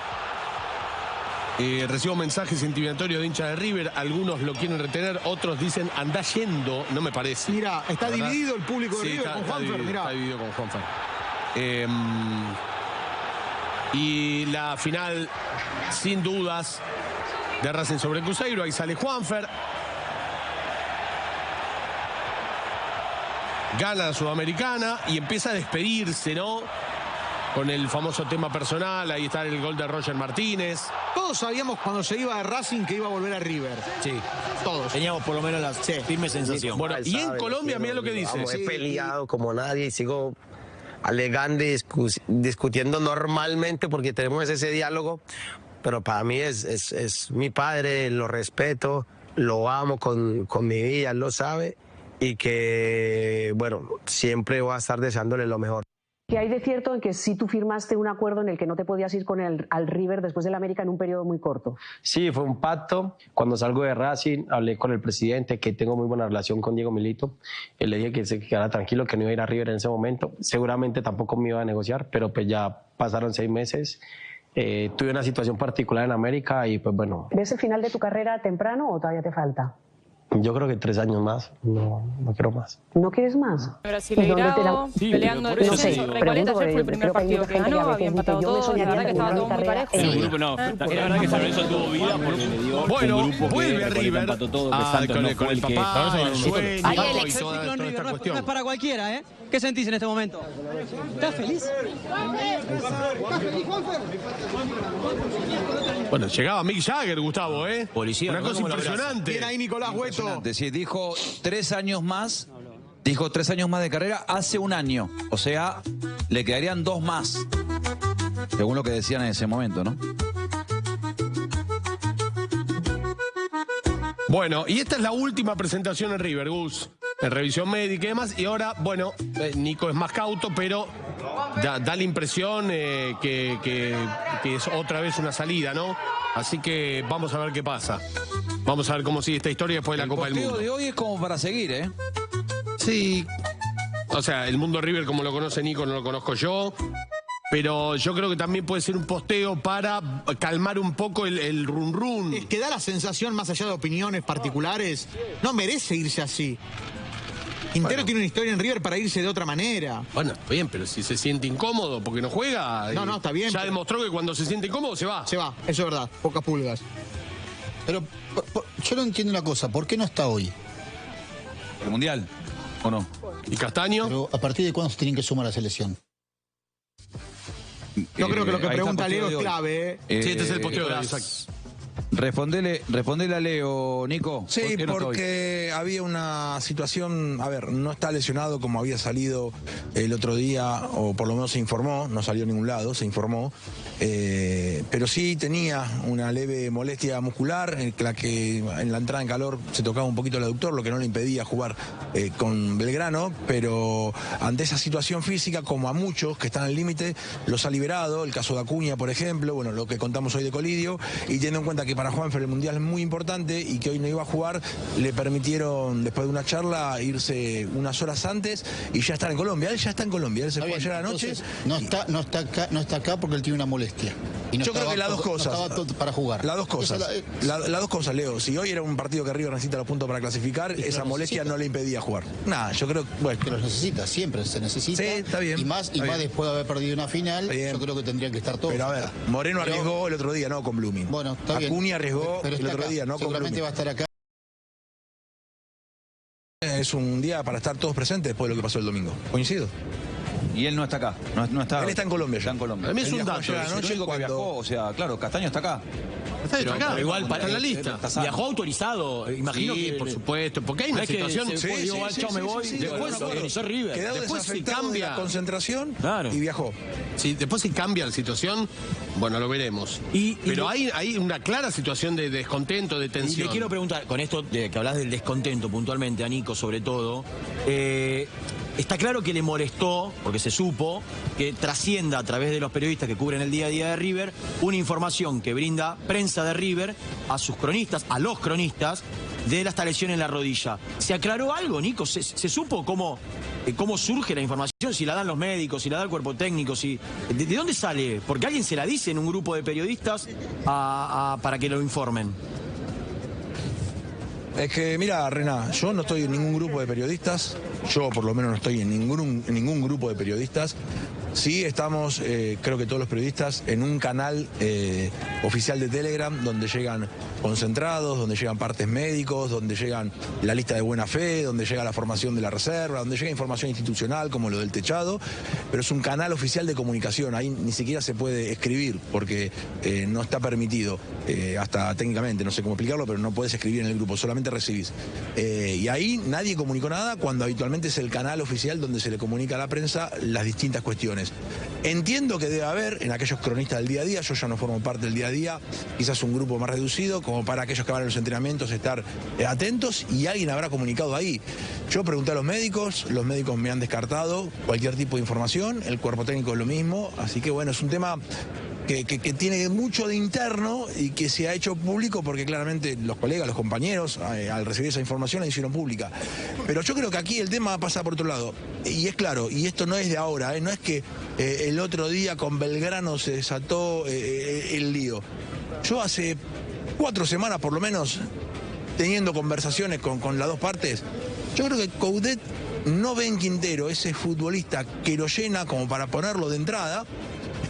[SPEAKER 3] Recibo mensajes intimidatorios de hinchas de River. Algunos lo quieren retener, otros dicen anda yendo. No me parece.
[SPEAKER 8] Mira, está dividido el público de River con Juanfer.
[SPEAKER 3] Está dividido con Juanfer. Y la final, sin dudas, de Racing sobre Cruzeiro. Ahí sale Juanfer. Gana la Sudamericana y empieza a despedirse, ¿no? Con el famoso tema personal. Ahí está el gol de Roger Martínez.
[SPEAKER 8] Todos sabíamos cuando se iba de Racing que iba a volver a River.
[SPEAKER 6] Sí.
[SPEAKER 8] Todos.
[SPEAKER 6] Teníamos por lo menos la firme sensación.
[SPEAKER 3] Bueno, y en Colombia, mira lo que dice.
[SPEAKER 7] He peleado como nadie y sigo alegando y discutiendo normalmente porque tenemos ese diálogo. Pero para mí es mi padre, lo respeto, lo amo con mi vida, él lo sabe. Y que, bueno, siempre voy a estar deseándole lo mejor.
[SPEAKER 10] ¿Qué hay de cierto en que sí tú firmaste un acuerdo en el que no te podías ir al River después del América en un periodo muy corto?
[SPEAKER 7] Sí, fue un pacto. Cuando salgo de Racing, hablé con el presidente, que tengo muy buena relación con Diego Milito. Le dije que se quedara tranquilo, que no iba a ir a River en ese momento. Seguramente tampoco me iba a negociar, pero pues ya pasaron 6 meses. Tuve una situación particular en América y pues bueno.
[SPEAKER 10] ¿Ves el final de tu carrera temprano o todavía te falta?
[SPEAKER 7] Yo creo que 3 años más, no quiero más.
[SPEAKER 10] ¿No quieres más?
[SPEAKER 11] Brasileirao, peleando el descenso. Recoleta ayer fue el primer partido que ganó, había empatado todo, la verdad que estaba todo muy parejo.
[SPEAKER 12] El grupo no, era verdad que San Lorenzo tuvo vida porque le dio
[SPEAKER 3] bueno,
[SPEAKER 12] un grupo
[SPEAKER 3] vuelve a River
[SPEAKER 12] empató todo, que Santos no fue el que...
[SPEAKER 11] El ciclón River no es para cualquiera, ¿eh? ¿Qué sentís en este momento? ¿Estás feliz?
[SPEAKER 3] Bueno, llegaba Mick Jagger, Gustavo, ¿eh?
[SPEAKER 6] Policía,
[SPEAKER 3] una cosa impresionante.
[SPEAKER 8] Bien ahí Nicolás Hueto.
[SPEAKER 2] Sí, dijo 3 años más. Dijo 3 años más de carrera hace un año. O sea, le quedarían 2 más. Según lo que decían en ese momento, ¿no?
[SPEAKER 3] Bueno, y esta es la última presentación en River, Gus. En revisión médica y demás. Y ahora, bueno, Nico es más cauto, pero da la impresión que es otra vez una salida, ¿no? Así que vamos a ver qué pasa. Vamos a ver cómo sigue esta historia después de la Copa del Mundo.
[SPEAKER 2] El de hoy es como para seguir, ¿eh?
[SPEAKER 3] Sí. O sea, el mundo River como lo conoce Nico no lo conozco yo. Pero yo creo que también puede ser un posteo para calmar un poco el run run.
[SPEAKER 8] Es que da la sensación, más allá de opiniones particulares, no merece irse así. Quintero tiene una historia en River para irse de otra manera.
[SPEAKER 3] Bueno, está bien, pero si se siente incómodo porque no juega...
[SPEAKER 8] No, está bien.
[SPEAKER 3] Ya demostró que cuando se siente incómodo se va.
[SPEAKER 8] Se va, eso es verdad, pocas pulgas.
[SPEAKER 1] Pero yo no entiendo una cosa, ¿por qué no está hoy?
[SPEAKER 2] ¿El Mundial? ¿O no?
[SPEAKER 3] ¿Y Castaño?
[SPEAKER 1] Pero ¿a partir de cuándo se tienen que sumar a la selección?
[SPEAKER 8] Yo creo que lo que pregunta Leo es clave, ¿eh?
[SPEAKER 3] Sí, este es el posteo de
[SPEAKER 2] Respondele a Leo, Nico.
[SPEAKER 5] Sí, porque había una situación, a ver, no está lesionado como había salido el otro día, o por lo menos se informó, no salió a ningún lado, se informó, pero sí tenía una leve molestia muscular, la que en la entrada en calor se tocaba un poquito el aductor, lo que no le impedía jugar con Belgrano, pero ante esa situación física, como a muchos que están al límite, los ha liberado, el caso de Acuña, por ejemplo, bueno, lo que contamos hoy de Colidio, y teniendo en cuenta que para Juanfer el Mundial es muy importante y que hoy no iba a jugar, le permitieron, después de una charla, irse unas horas antes y ya estar en Colombia. Él ya está en Colombia, él se fue ayer anoche.
[SPEAKER 1] No está acá porque él tiene una molestia. Y no
[SPEAKER 5] yo creo que las dos cosas.
[SPEAKER 1] No estaba para jugar.
[SPEAKER 5] Las dos cosas. Las dos cosas, Leo. Si hoy era un partido que River necesita los puntos para clasificar, esa molestia no le impedía jugar. Nada, yo creo que... Bueno.
[SPEAKER 1] Que los necesita, siempre se necesita.
[SPEAKER 5] Sí, está bien.
[SPEAKER 1] Y más después de haber perdido una final, yo creo que tendrían que estar todos.
[SPEAKER 5] Pero a ver, Moreno arriesgó el otro día, no con Blooming.
[SPEAKER 1] Bueno, está bien.
[SPEAKER 5] Acuña arriesgó
[SPEAKER 1] pero
[SPEAKER 5] el otro
[SPEAKER 1] acá.
[SPEAKER 5] día, no con Blooming.
[SPEAKER 1] Seguramente va a estar acá.
[SPEAKER 5] Es un día para estar todos presentes después de lo que pasó el domingo. ¿Coincido?
[SPEAKER 2] Y él no está acá. No está.
[SPEAKER 5] Él está en Colombia ya.
[SPEAKER 2] Está en Colombia.
[SPEAKER 3] A mí es un dato.
[SPEAKER 2] Anoche que viajó, o sea, claro, Castaño está acá.
[SPEAKER 3] Pero igual
[SPEAKER 6] para
[SPEAKER 3] en la lista.
[SPEAKER 6] Viajó autorizado, imagino
[SPEAKER 3] sí,
[SPEAKER 6] que...
[SPEAKER 3] por supuesto, porque hay una situación...
[SPEAKER 5] Después se cambia la concentración y viajó.
[SPEAKER 3] Sí, después si cambia la situación, bueno, lo veremos. Pero hay una clara situación de descontento, de tensión.
[SPEAKER 6] Y le quiero preguntar, con esto de que hablas del descontento puntualmente, a Nico sobre todo, está claro que le molestó, porque se supo, que trascienda a través de los periodistas que cubren el día a día de River, una información que brinda prensa de River a sus cronistas, a los cronistas, de esta lesión en la rodilla. ¿Se aclaró algo, Nico? ¿Se supo cómo surge la información? Si la dan los médicos, si la da el cuerpo técnico, ¿de dónde sale? Porque alguien se la dice en un grupo de periodistas para que lo informen.
[SPEAKER 5] Es que, mira, Rená, yo no estoy en ningún grupo de periodistas, yo por lo menos no estoy en ningún grupo de periodistas. Sí estamos, creo que todos los periodistas, en un canal oficial de Telegram donde llegan concentrados, donde llegan partes médicos, donde llegan la lista de buena fe, donde llega la formación de la reserva, donde llega información institucional como lo del techado, pero es un canal oficial de comunicación, ahí ni siquiera se puede escribir porque no está permitido, hasta técnicamente, no sé cómo explicarlo, pero no puedes escribir en el grupo, solamente recibís. Y ahí nadie comunicó nada cuando habitualmente es el canal oficial donde se le comunica a la prensa las distintas cuestiones. Entiendo que debe haber en aquellos cronistas del día a día, yo ya no formo parte del día a día, quizás un grupo más reducido, como para aquellos que van a los entrenamientos estar atentos y alguien habrá comunicado ahí. Yo pregunté a los médicos me han descartado cualquier tipo de información, el cuerpo técnico es lo mismo, así que bueno, es un tema que tiene mucho de interno y que se ha hecho público porque claramente los colegas, los compañeros, al recibir esa información la hicieron pública. Pero yo creo que aquí el tema pasa por otro lado. Y es claro, y esto no es de ahora, no es que el otro día con Belgrano se desató el lío. Yo hace 4 semanas por lo menos, teniendo conversaciones con las dos partes, yo creo que Coudet no ve en Quintero ese futbolista que lo llena como para ponerlo de entrada,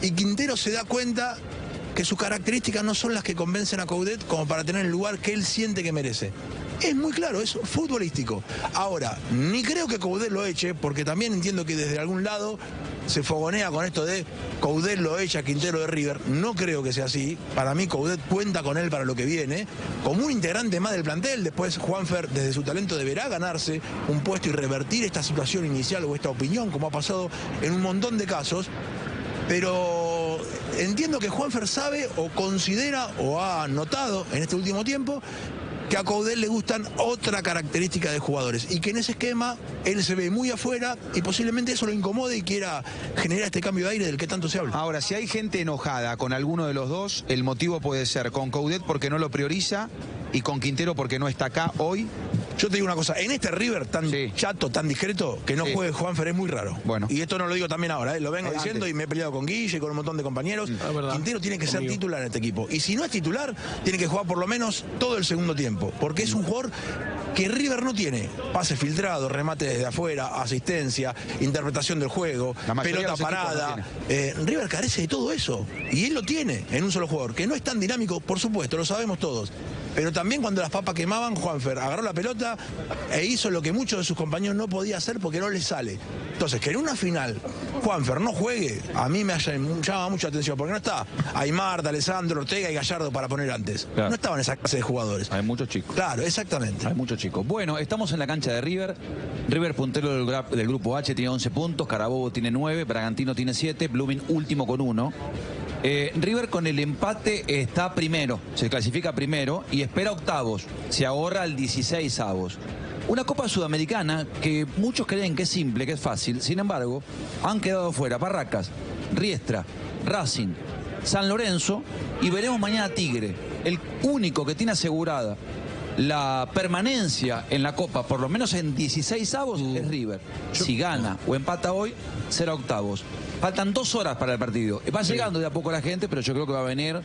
[SPEAKER 5] y Quintero se da cuenta que sus características no son las que convencen a Coudet como para tener el lugar que él siente que merece. Es muy claro, es futbolístico. Ahora, ni creo que Coudet lo eche, porque también entiendo que desde algún lado se fogonea con esto de Coudet lo echa a Quintero de River. No creo que sea así. Para mí Coudet cuenta con él para lo que viene, como un integrante más del plantel. Después Juanfer, desde su talento, deberá ganarse un puesto y revertir esta situación inicial o esta opinión, como ha pasado en un montón de casos. Pero entiendo que Juanfer sabe o considera o ha notado en este último tiempo que a Coudet le gustan otra característica de jugadores y que en ese esquema él se ve muy afuera y posiblemente eso lo incomode y quiera generar este cambio de aire del que tanto se habla.
[SPEAKER 4] Ahora, si hay gente enojada con alguno de los dos, el motivo puede ser con Coudet porque no lo prioriza y con Quintero porque no está acá hoy.
[SPEAKER 5] Yo te digo una cosa, en este River tan chato, tan discreto, que no juegue Juanfer es muy raro.
[SPEAKER 4] Bueno.
[SPEAKER 5] Y esto no lo digo también ahora, lo vengo diciendo y me he peleado con Guille y con un montón de compañeros. Quintero tiene que ser titular en este equipo. Y si no es titular, tiene que jugar por lo menos todo el segundo tiempo. Porque es un jugador que River no tiene. Pase filtrado, remate desde afuera, asistencia, interpretación del juego, pelota parada. River carece de todo eso. Y él lo tiene en un solo jugador. Que no es tan dinámico, por supuesto, lo sabemos todos. Pero también cuando las papas quemaban, Juanfer agarró la pelota e hizo lo que muchos de sus compañeros no podía hacer porque no le sale. Entonces, que en una final Juanfer no juegue, a mí me llama mucha atención, porque no está Aymar, Alessandro, Ortega y Gallardo para poner antes. Claro. No estaban esa clase de jugadores.
[SPEAKER 2] Hay muchos chicos.
[SPEAKER 5] Claro, exactamente.
[SPEAKER 2] Hay muchos chicos. Bueno, estamos en la cancha de River. River puntero del grupo H tiene 11 puntos, Carabobo tiene 9, Bragantino tiene 7, Blooming último con 1. River con el empate está primero, se clasifica primero y espera octavos, se ahorra el 16avos. Una Copa Sudamericana que muchos creen que es simple, que es fácil, sin embargo, han quedado fuera Barracas, Riestra, Racing, San Lorenzo y veremos mañana Tigre. El único que tiene asegurada la permanencia en la Copa, por lo menos en 16avos, es River. Si gana o empata hoy, será octavos. Faltan 2 horas para el partido. Va llegando de a poco la gente, pero yo creo que va a venir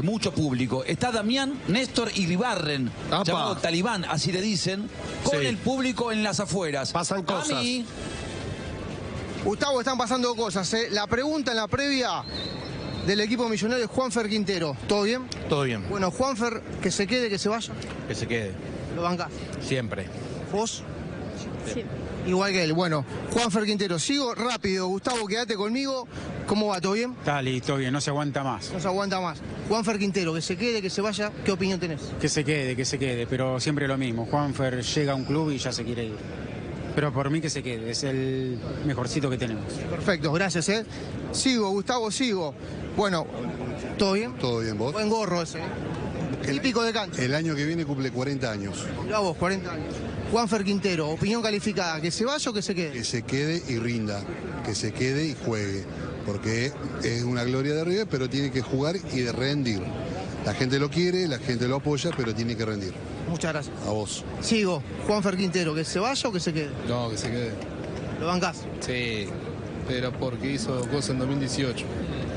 [SPEAKER 2] mucho público. Está Damián, Néstor y Libarren, llamado Talibán, así le dicen, con el público en las afueras.
[SPEAKER 3] Pasan cosas.
[SPEAKER 13] Gustavo, están pasando cosas. La pregunta en la previa del equipo millonario es Juanfer Quintero. ¿Todo bien?
[SPEAKER 14] Todo bien.
[SPEAKER 13] Bueno, Juanfer, que se quede, que se vaya.
[SPEAKER 14] Que se quede.
[SPEAKER 13] ¿Lo bancás?
[SPEAKER 14] Siempre.
[SPEAKER 13] ¿Vos?
[SPEAKER 14] Sí.
[SPEAKER 13] Igual que él. Bueno, Juanfer Quintero, sigo rápido. Gustavo, quédate conmigo. ¿Cómo va? ¿Todo bien?
[SPEAKER 15] Está listo, bien, no se aguanta más.
[SPEAKER 13] No se aguanta más. Juanfer Quintero, que se quede, que se vaya. ¿Qué opinión tenés?
[SPEAKER 15] Que se quede, pero siempre lo mismo. Juanfer llega a un club y ya se quiere ir. Pero por mí que se quede, es el mejorcito que tenemos.
[SPEAKER 13] Perfecto, gracias, Sigo, Gustavo, sigo. Bueno, ¿todo bien?
[SPEAKER 16] Todo bien, ¿vos?
[SPEAKER 13] Buen gorro ese, Típico de cancha.
[SPEAKER 16] El año que viene cumple 40 años.
[SPEAKER 13] Mirá vos, 40 años. Juanfer Quintero, opinión calificada, ¿que se vaya o que se quede?
[SPEAKER 14] Que se quede y rinda, que se quede y juegue, porque es una gloria de River, pero tiene que jugar y de rendir. La gente lo quiere, la gente lo apoya, pero tiene que rendir.
[SPEAKER 13] Muchas gracias.
[SPEAKER 14] A vos.
[SPEAKER 13] Sigo, Juanfer Quintero, ¿que se vaya o que se quede?
[SPEAKER 16] No, que se quede.
[SPEAKER 13] ¿Lo bancás?
[SPEAKER 16] Sí, pero porque hizo cosas en 2018.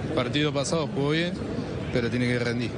[SPEAKER 16] El partido pasado jugó bien, pero tiene que rendir.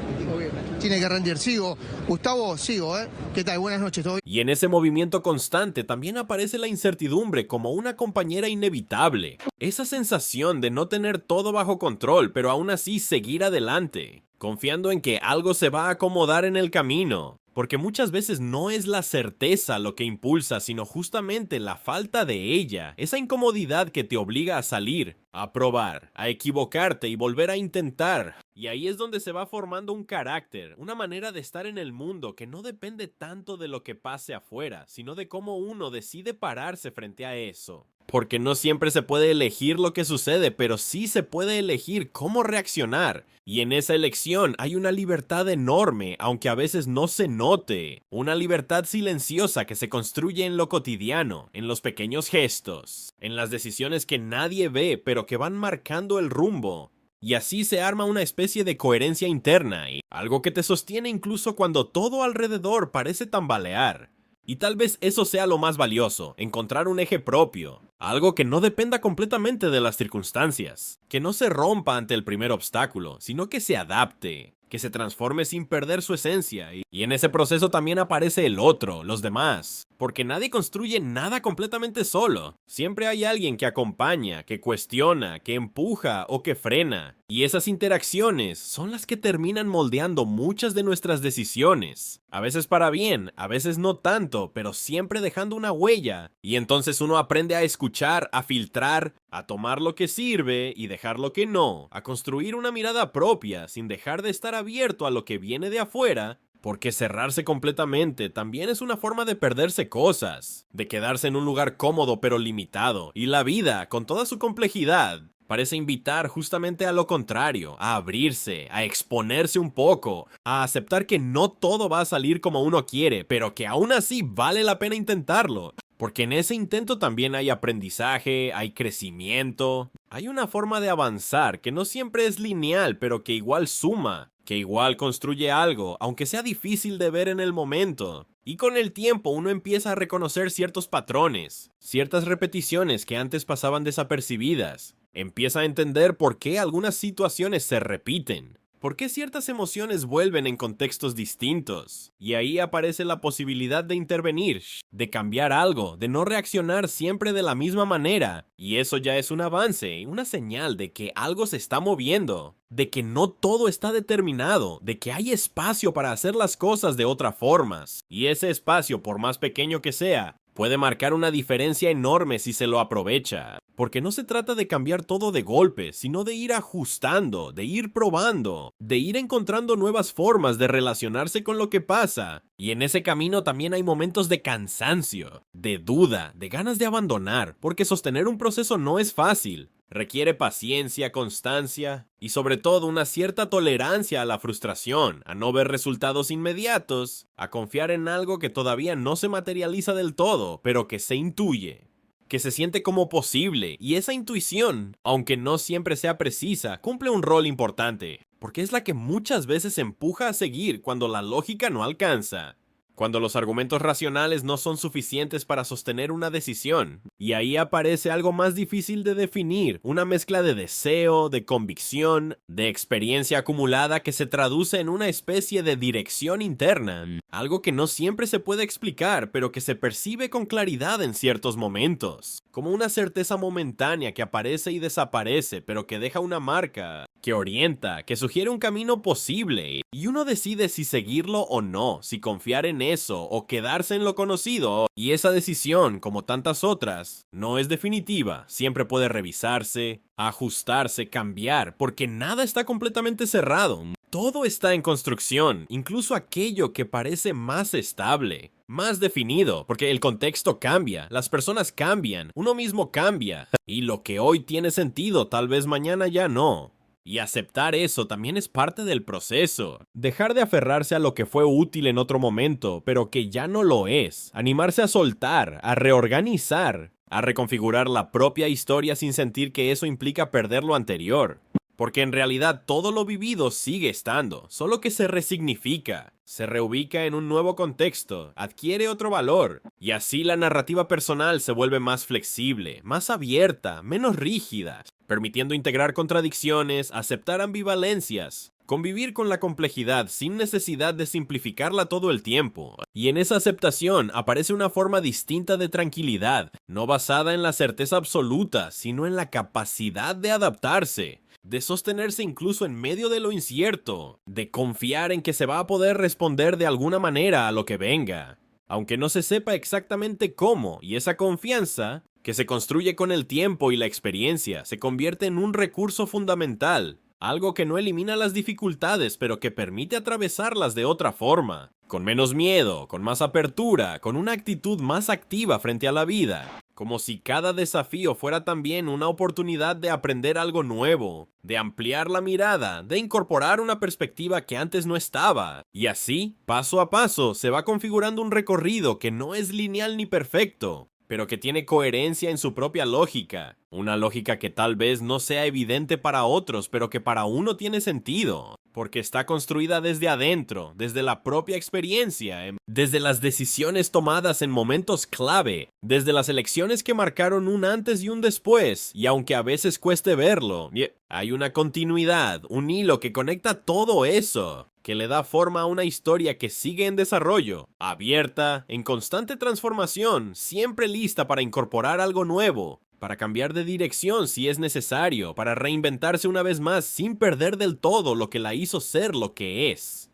[SPEAKER 13] Tiene que rendir. Sigo. Gustavo, sigo, ¿eh? ¿Qué tal? Buenas noches. ¿Todo bien?
[SPEAKER 17] Y en ese movimiento constante también aparece la incertidumbre como una compañera inevitable. Esa sensación de no tener todo bajo control, pero aún así seguir adelante, confiando en que algo se va a acomodar en el camino. Porque muchas veces no es la certeza lo que impulsa, sino justamente la falta de ella, esa incomodidad que te obliga a salir, a probar, a equivocarte y volver a intentar. Y ahí es donde se va formando un carácter, una manera de estar en el mundo que no depende tanto de lo que pase afuera, sino de cómo uno decide pararse frente a eso. Porque no siempre se puede elegir lo que sucede, pero sí se puede elegir cómo reaccionar. Y en esa elección hay una libertad enorme, aunque a veces no se note. Una libertad silenciosa que se construye en lo cotidiano, en los pequeños gestos, en las decisiones que nadie ve, pero que van marcando el rumbo. Y así se arma una especie de coherencia interna, y algo que te sostiene incluso cuando todo alrededor parece tambalear. Y tal vez eso sea lo más valioso, encontrar un eje propio, algo que no dependa completamente de las circunstancias, que no se rompa ante el primer obstáculo, sino que se adapte, que se transforme sin perder su esencia, y en ese proceso también aparece el otro, los demás, porque nadie construye nada completamente solo, siempre hay alguien que acompaña, que cuestiona, que empuja o que frena, y esas interacciones son las que terminan moldeando muchas de nuestras decisiones, a veces para bien, a veces no tanto, pero siempre dejando una huella, y entonces uno aprende a escuchar, a filtrar, a tomar lo que sirve y dejar lo que no, a construir una mirada propia sin dejar de estar abierto a lo que viene de afuera, porque cerrarse completamente también es una forma de perderse cosas, de quedarse en un lugar cómodo pero limitado, y la vida, con toda su complejidad, parece invitar justamente a lo contrario, a abrirse, a exponerse un poco, a aceptar que no todo va a salir como uno quiere, pero que aún así vale la pena intentarlo. Porque en ese intento también hay aprendizaje, hay crecimiento, hay una forma de avanzar que no siempre es lineal, pero que igual suma, que igual construye algo, aunque sea difícil de ver en el momento. Y con el tiempo uno empieza a reconocer ciertos patrones, ciertas repeticiones que antes pasaban desapercibidas. Empieza a entender por qué algunas situaciones se repiten. ¿Por qué ciertas emociones vuelven en contextos distintos? Y ahí aparece la posibilidad de intervenir, de cambiar algo, de no reaccionar siempre de la misma manera. Y eso ya es un avance, una señal de que algo se está moviendo, de que no todo está determinado, de que hay espacio para hacer las cosas de otras formas. Y ese espacio, por más pequeño que sea, puede marcar una diferencia enorme si se lo aprovecha. Porque no se trata de cambiar todo de golpe, sino de ir ajustando, de ir probando, de ir encontrando nuevas formas de relacionarse con lo que pasa. Y en ese camino también hay momentos de cansancio, de duda, de ganas de abandonar, porque sostener un proceso no es fácil. Requiere paciencia, constancia y sobre todo una cierta tolerancia a la frustración, a no ver resultados inmediatos, a confiar en algo que todavía no se materializa del todo, pero que se intuye, que se siente como posible, y esa intuición, aunque no siempre sea precisa, cumple un rol importante, porque es la que muchas veces empuja a seguir cuando la lógica no alcanza. Cuando los argumentos racionales no son suficientes para sostener una decisión, y ahí aparece algo más difícil de definir, una mezcla de deseo, de convicción, de experiencia acumulada que se traduce en una especie de dirección interna, algo que no siempre se puede explicar, pero que se percibe con claridad en ciertos momentos, como una certeza momentánea que aparece y desaparece, pero que deja una marca, que orienta, que sugiere un camino posible, y uno decide si seguirlo o no, si confiar en eso o quedarse en lo conocido, y esa decisión, como tantas otras, no es definitiva, siempre puede revisarse, ajustarse, cambiar, porque nada está completamente cerrado, todo está en construcción, incluso aquello que parece más estable, más definido, porque el contexto cambia, las personas cambian, uno mismo cambia, y lo que hoy tiene sentido tal vez mañana ya no. Y aceptar eso también es parte del proceso. Dejar de aferrarse a lo que fue útil en otro momento, pero que ya no lo es. Animarse a soltar, a reorganizar, a reconfigurar la propia historia sin sentir que eso implica perder lo anterior. Porque en realidad todo lo vivido sigue estando, solo que se resignifica, se reubica en un nuevo contexto, adquiere otro valor, y así la narrativa personal se vuelve más flexible, más abierta, menos rígida, permitiendo integrar contradicciones, aceptar ambivalencias, convivir con la complejidad sin necesidad de simplificarla todo el tiempo. Y en esa aceptación aparece una forma distinta de tranquilidad, no basada en la certeza absoluta, sino en la capacidad de adaptarse, de sostenerse incluso en medio de lo incierto, de confiar en que se va a poder responder de alguna manera a lo que venga, aunque no se sepa exactamente cómo, y esa confianza, que se construye con el tiempo y la experiencia, se convierte en un recurso fundamental, algo que no elimina las dificultades, pero que permite atravesarlas de otra forma, con menos miedo, con más apertura, con una actitud más activa frente a la vida. Como si cada desafío fuera también una oportunidad de aprender algo nuevo, de ampliar la mirada, de incorporar una perspectiva que antes no estaba. Y así, paso a paso, se va configurando un recorrido que no es lineal ni perfecto, pero que tiene coherencia en su propia lógica. Una lógica que tal vez no sea evidente para otros, pero que para uno tiene sentido, porque está construida desde adentro, desde la propia experiencia, desde las decisiones tomadas en momentos clave, desde las elecciones que marcaron un antes y un después, y aunque a veces cueste verlo, hay una continuidad, un hilo que conecta todo eso, que le da forma a una historia que sigue en desarrollo, abierta, en constante transformación, siempre lista para incorporar algo nuevo, para cambiar de dirección si es necesario, para reinventarse una vez más sin perder del todo lo que la hizo ser lo que es.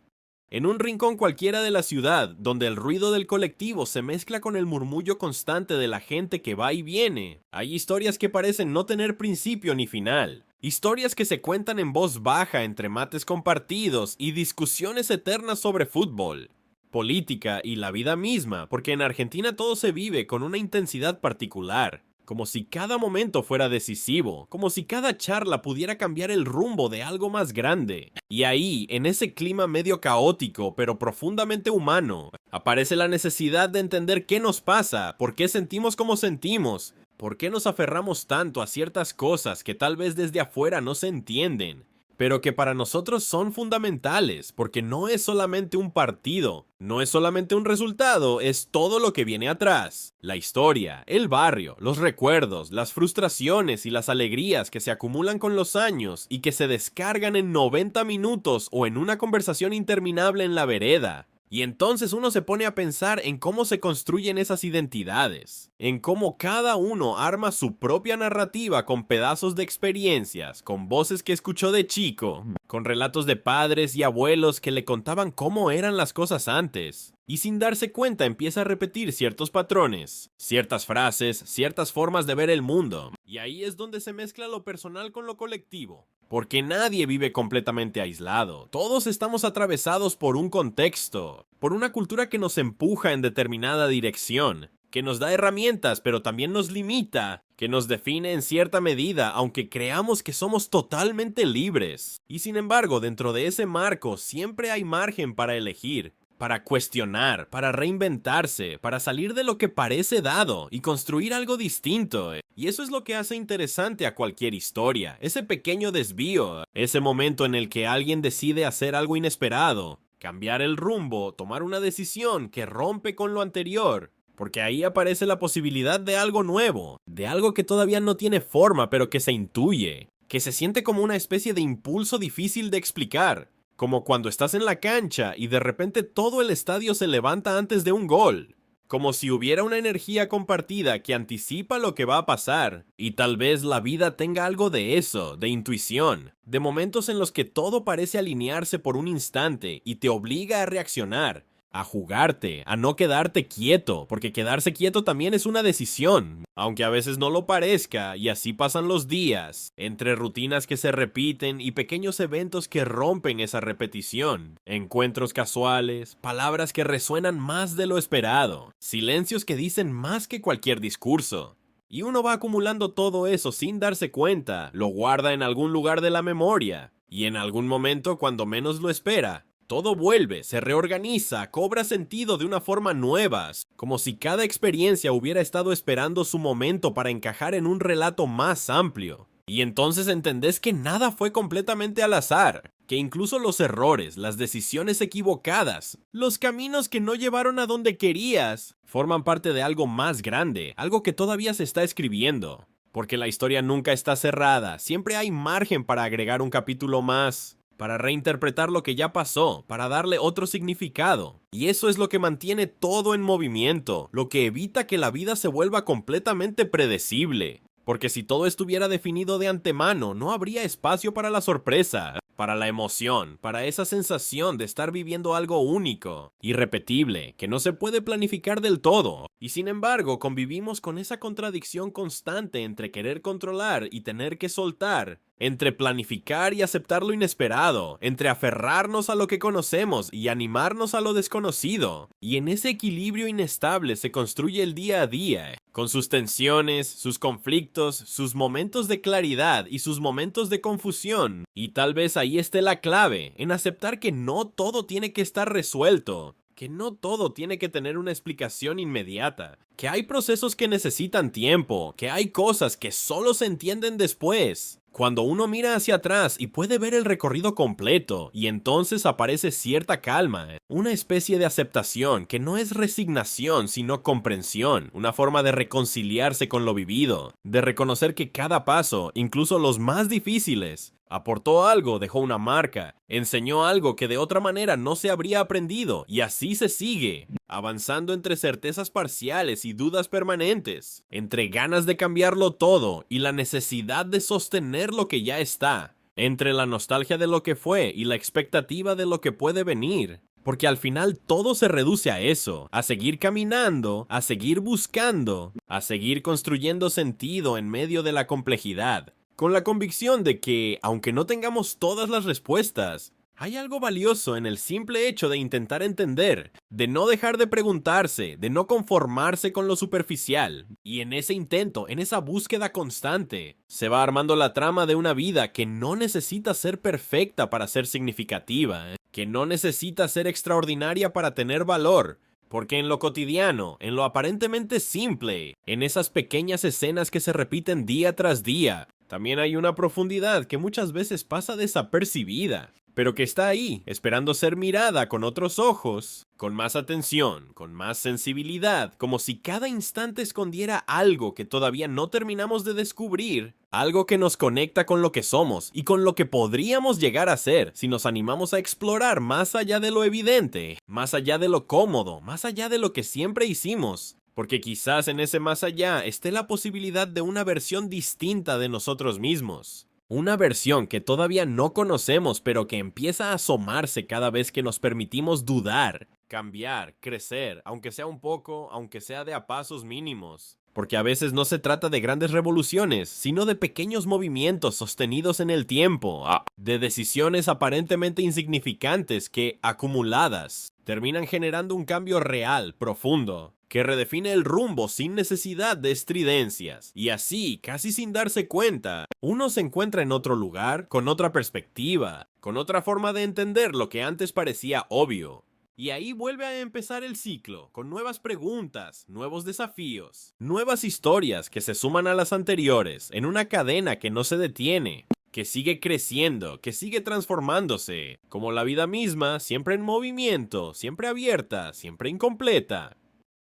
[SPEAKER 17] En un rincón cualquiera de la ciudad, donde el ruido del colectivo se mezcla con el murmullo constante de la gente que va y viene, hay historias que parecen no tener principio ni final. Historias que se cuentan en voz baja entre mates compartidos y discusiones eternas sobre fútbol, política y la vida misma, porque en Argentina todo se vive con una intensidad particular. Como si cada momento fuera decisivo, como si cada charla pudiera cambiar el rumbo de algo más grande. Y ahí, en ese clima medio caótico, pero profundamente humano, aparece la necesidad de entender qué nos pasa, por qué sentimos como sentimos, por qué nos aferramos tanto a ciertas cosas que tal vez desde afuera no se entienden, pero que para nosotros son fundamentales, porque no es solamente un partido, no es solamente un resultado, es todo lo que viene atrás. La historia, el barrio, los recuerdos, las frustraciones y las alegrías que se acumulan con los años y que se descargan en 90 minutos o en una conversación interminable en la vereda. Y entonces uno se pone a pensar en cómo se construyen esas identidades, en cómo cada uno arma su propia narrativa con pedazos de experiencias, con voces que escuchó de chico, con relatos de padres y abuelos que le contaban cómo eran las cosas antes. Y sin darse cuenta empieza a repetir ciertos patrones, ciertas frases, ciertas formas de ver el mundo. Y ahí es donde se mezcla lo personal con lo colectivo. Porque nadie vive completamente aislado. Todos estamos atravesados por un contexto, por una cultura que nos empuja en determinada dirección, que nos da herramientas pero también nos limita, que nos define en cierta medida aunque creamos que somos totalmente libres. Y sin embargo, dentro de ese marco siempre hay margen para elegir, para cuestionar, para reinventarse, para salir de lo que parece dado y construir algo distinto. Y eso es lo que hace interesante a cualquier historia, ese pequeño desvío, ese momento en el que alguien decide hacer algo inesperado, cambiar el rumbo, tomar una decisión que rompe con lo anterior. Porque ahí aparece la posibilidad de algo nuevo, de algo que todavía no tiene forma pero que se intuye, que se siente como una especie de impulso difícil de explicar. Como cuando estás en la cancha y de repente todo el estadio se levanta antes de un gol. Como si hubiera una energía compartida que anticipa lo que va a pasar. Y tal vez la vida tenga algo de eso, de intuición. De momentos en los que todo parece alinearse por un instante y te obliga a reaccionar. A jugarte, a no quedarte quieto, porque quedarse quieto también es una decisión, aunque a veces no lo parezca, y así pasan los días, entre rutinas que se repiten y pequeños eventos que rompen esa repetición, encuentros casuales, palabras que resuenan más de lo esperado, silencios que dicen más que cualquier discurso. Y uno va acumulando todo eso sin darse cuenta, lo guarda en algún lugar de la memoria, y en algún momento, cuando menos lo espera, todo vuelve, se reorganiza, cobra sentido de una forma nueva, como si cada experiencia hubiera estado esperando su momento para encajar en un relato más amplio. Y entonces entendés que nada fue completamente al azar, que incluso los errores, las decisiones equivocadas, los caminos que no llevaron a donde querías, forman parte de algo más grande, algo que todavía se está escribiendo. Porque la historia nunca está cerrada, siempre hay margen para agregar un capítulo más, para reinterpretar lo que ya pasó, para darle otro significado. Y eso es lo que mantiene todo en movimiento, lo que evita que la vida se vuelva completamente predecible. Porque si todo estuviera definido de antemano, no habría espacio para la sorpresa, para la emoción, para esa sensación de estar viviendo algo único, irrepetible, que no se puede planificar del todo. Y sin embargo, convivimos con esa contradicción constante entre querer controlar y tener que soltar, entre planificar y aceptar lo inesperado, entre aferrarnos a lo que conocemos y animarnos a lo desconocido. Y en ese equilibrio inestable se construye el día a día, con sus tensiones, sus conflictos, sus momentos de claridad y sus momentos de confusión. Y tal vez ahí esté la clave, en aceptar que no todo tiene que estar resuelto, que no todo tiene que tener una explicación inmediata, que hay procesos que necesitan tiempo, que hay cosas que solo se entienden después. Cuando uno mira hacia atrás y puede ver el recorrido completo, y entonces aparece cierta calma, una especie de aceptación que no es resignación sino comprensión, una forma de reconciliarse con lo vivido, de reconocer que cada paso, incluso los más difíciles, aportó algo, dejó una marca, enseñó algo que de otra manera no se habría aprendido, y así se sigue, avanzando entre certezas parciales y dudas permanentes, entre ganas de cambiarlo todo y la necesidad de sostener lo que ya está, entre la nostalgia de lo que fue y la expectativa de lo que puede venir. Porque al final todo se reduce a eso, a seguir caminando, a seguir buscando, a seguir construyendo sentido en medio de la complejidad, con la convicción de que, aunque no tengamos todas las respuestas, hay algo valioso en el simple hecho de intentar entender, de no dejar de preguntarse, de no conformarse con lo superficial. Y en ese intento, en esa búsqueda constante, se va armando la trama de una vida que no necesita ser perfecta para ser significativa, que no necesita ser extraordinaria para tener valor. Porque en lo cotidiano, en lo aparentemente simple, en esas pequeñas escenas que se repiten día tras día, también hay una profundidad que muchas veces pasa desapercibida, pero que está ahí, esperando ser mirada con otros ojos, con más atención, con más sensibilidad, como si cada instante escondiera algo que todavía no terminamos de descubrir, algo que nos conecta con lo que somos y con lo que podríamos llegar a ser si nos animamos a explorar más allá de lo evidente, más allá de lo cómodo, más allá de lo que siempre hicimos. Porque quizás en ese más allá esté la posibilidad de una versión distinta de nosotros mismos. Una versión que todavía no conocemos, pero que empieza a asomarse cada vez que nos permitimos dudar, cambiar, crecer, aunque sea un poco, aunque sea de a pasos mínimos. Porque a veces no se trata de grandes revoluciones, sino de pequeños movimientos sostenidos en el tiempo, de decisiones aparentemente insignificantes que, acumuladas, terminan generando un cambio real, profundo, que redefine el rumbo sin necesidad de estridencias. Y así, casi sin darse cuenta, uno se encuentra en otro lugar, con otra perspectiva, con otra forma de entender lo que antes parecía obvio. Y ahí vuelve a empezar el ciclo, con nuevas preguntas, nuevos desafíos, nuevas historias que se suman a las anteriores, en una cadena que no se detiene, que sigue creciendo, que sigue transformándose, como la vida misma, siempre en movimiento, siempre abierta, siempre incompleta.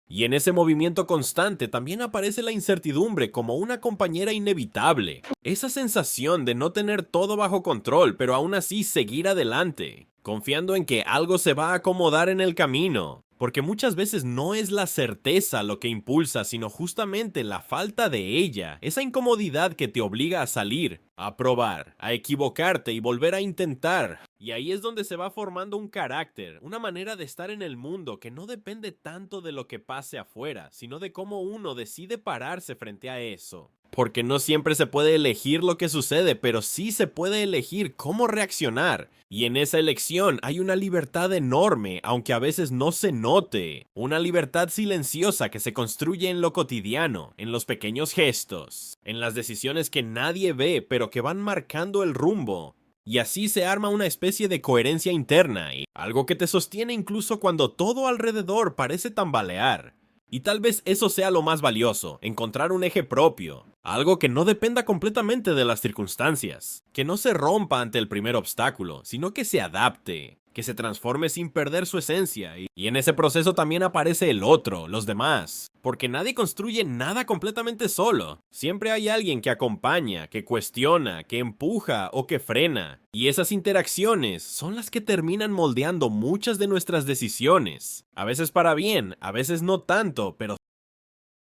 [SPEAKER 17] Y en ese movimiento constante también aparece la incertidumbre como una compañera inevitable. Esa sensación de no tener todo bajo control, pero aún así seguir adelante, confiando en que algo se va a acomodar en el camino. Porque muchas veces no es la certeza lo que impulsa, sino justamente la falta de ella, esa incomodidad que te obliga a salir, a probar, a equivocarte y volver a intentar. Y ahí es donde se va formando un carácter, una manera de estar en el mundo que no depende tanto de lo que pase afuera, sino de cómo uno decide pararse frente a eso. Porque no siempre se puede elegir lo que sucede, pero sí se puede elegir cómo reaccionar. Y en esa elección hay una libertad enorme, aunque a veces no se note. Una libertad silenciosa que se construye en lo cotidiano, en los pequeños gestos, en las decisiones que nadie ve, pero que van marcando el rumbo. Y así se arma una especie de coherencia interna, y algo que te sostiene incluso cuando todo alrededor parece tambalear. Y tal vez eso sea lo más valioso, encontrar un eje propio, algo que no dependa completamente de las circunstancias, que no se rompa ante el primer obstáculo, sino que se adapte, que se transforme sin perder su esencia, y en ese proceso también aparece el otro, los demás, porque nadie construye nada completamente solo, siempre hay alguien que acompaña, que cuestiona, que empuja o que frena, y esas interacciones son las que terminan moldeando muchas de nuestras decisiones, a veces para bien, a veces no tanto, pero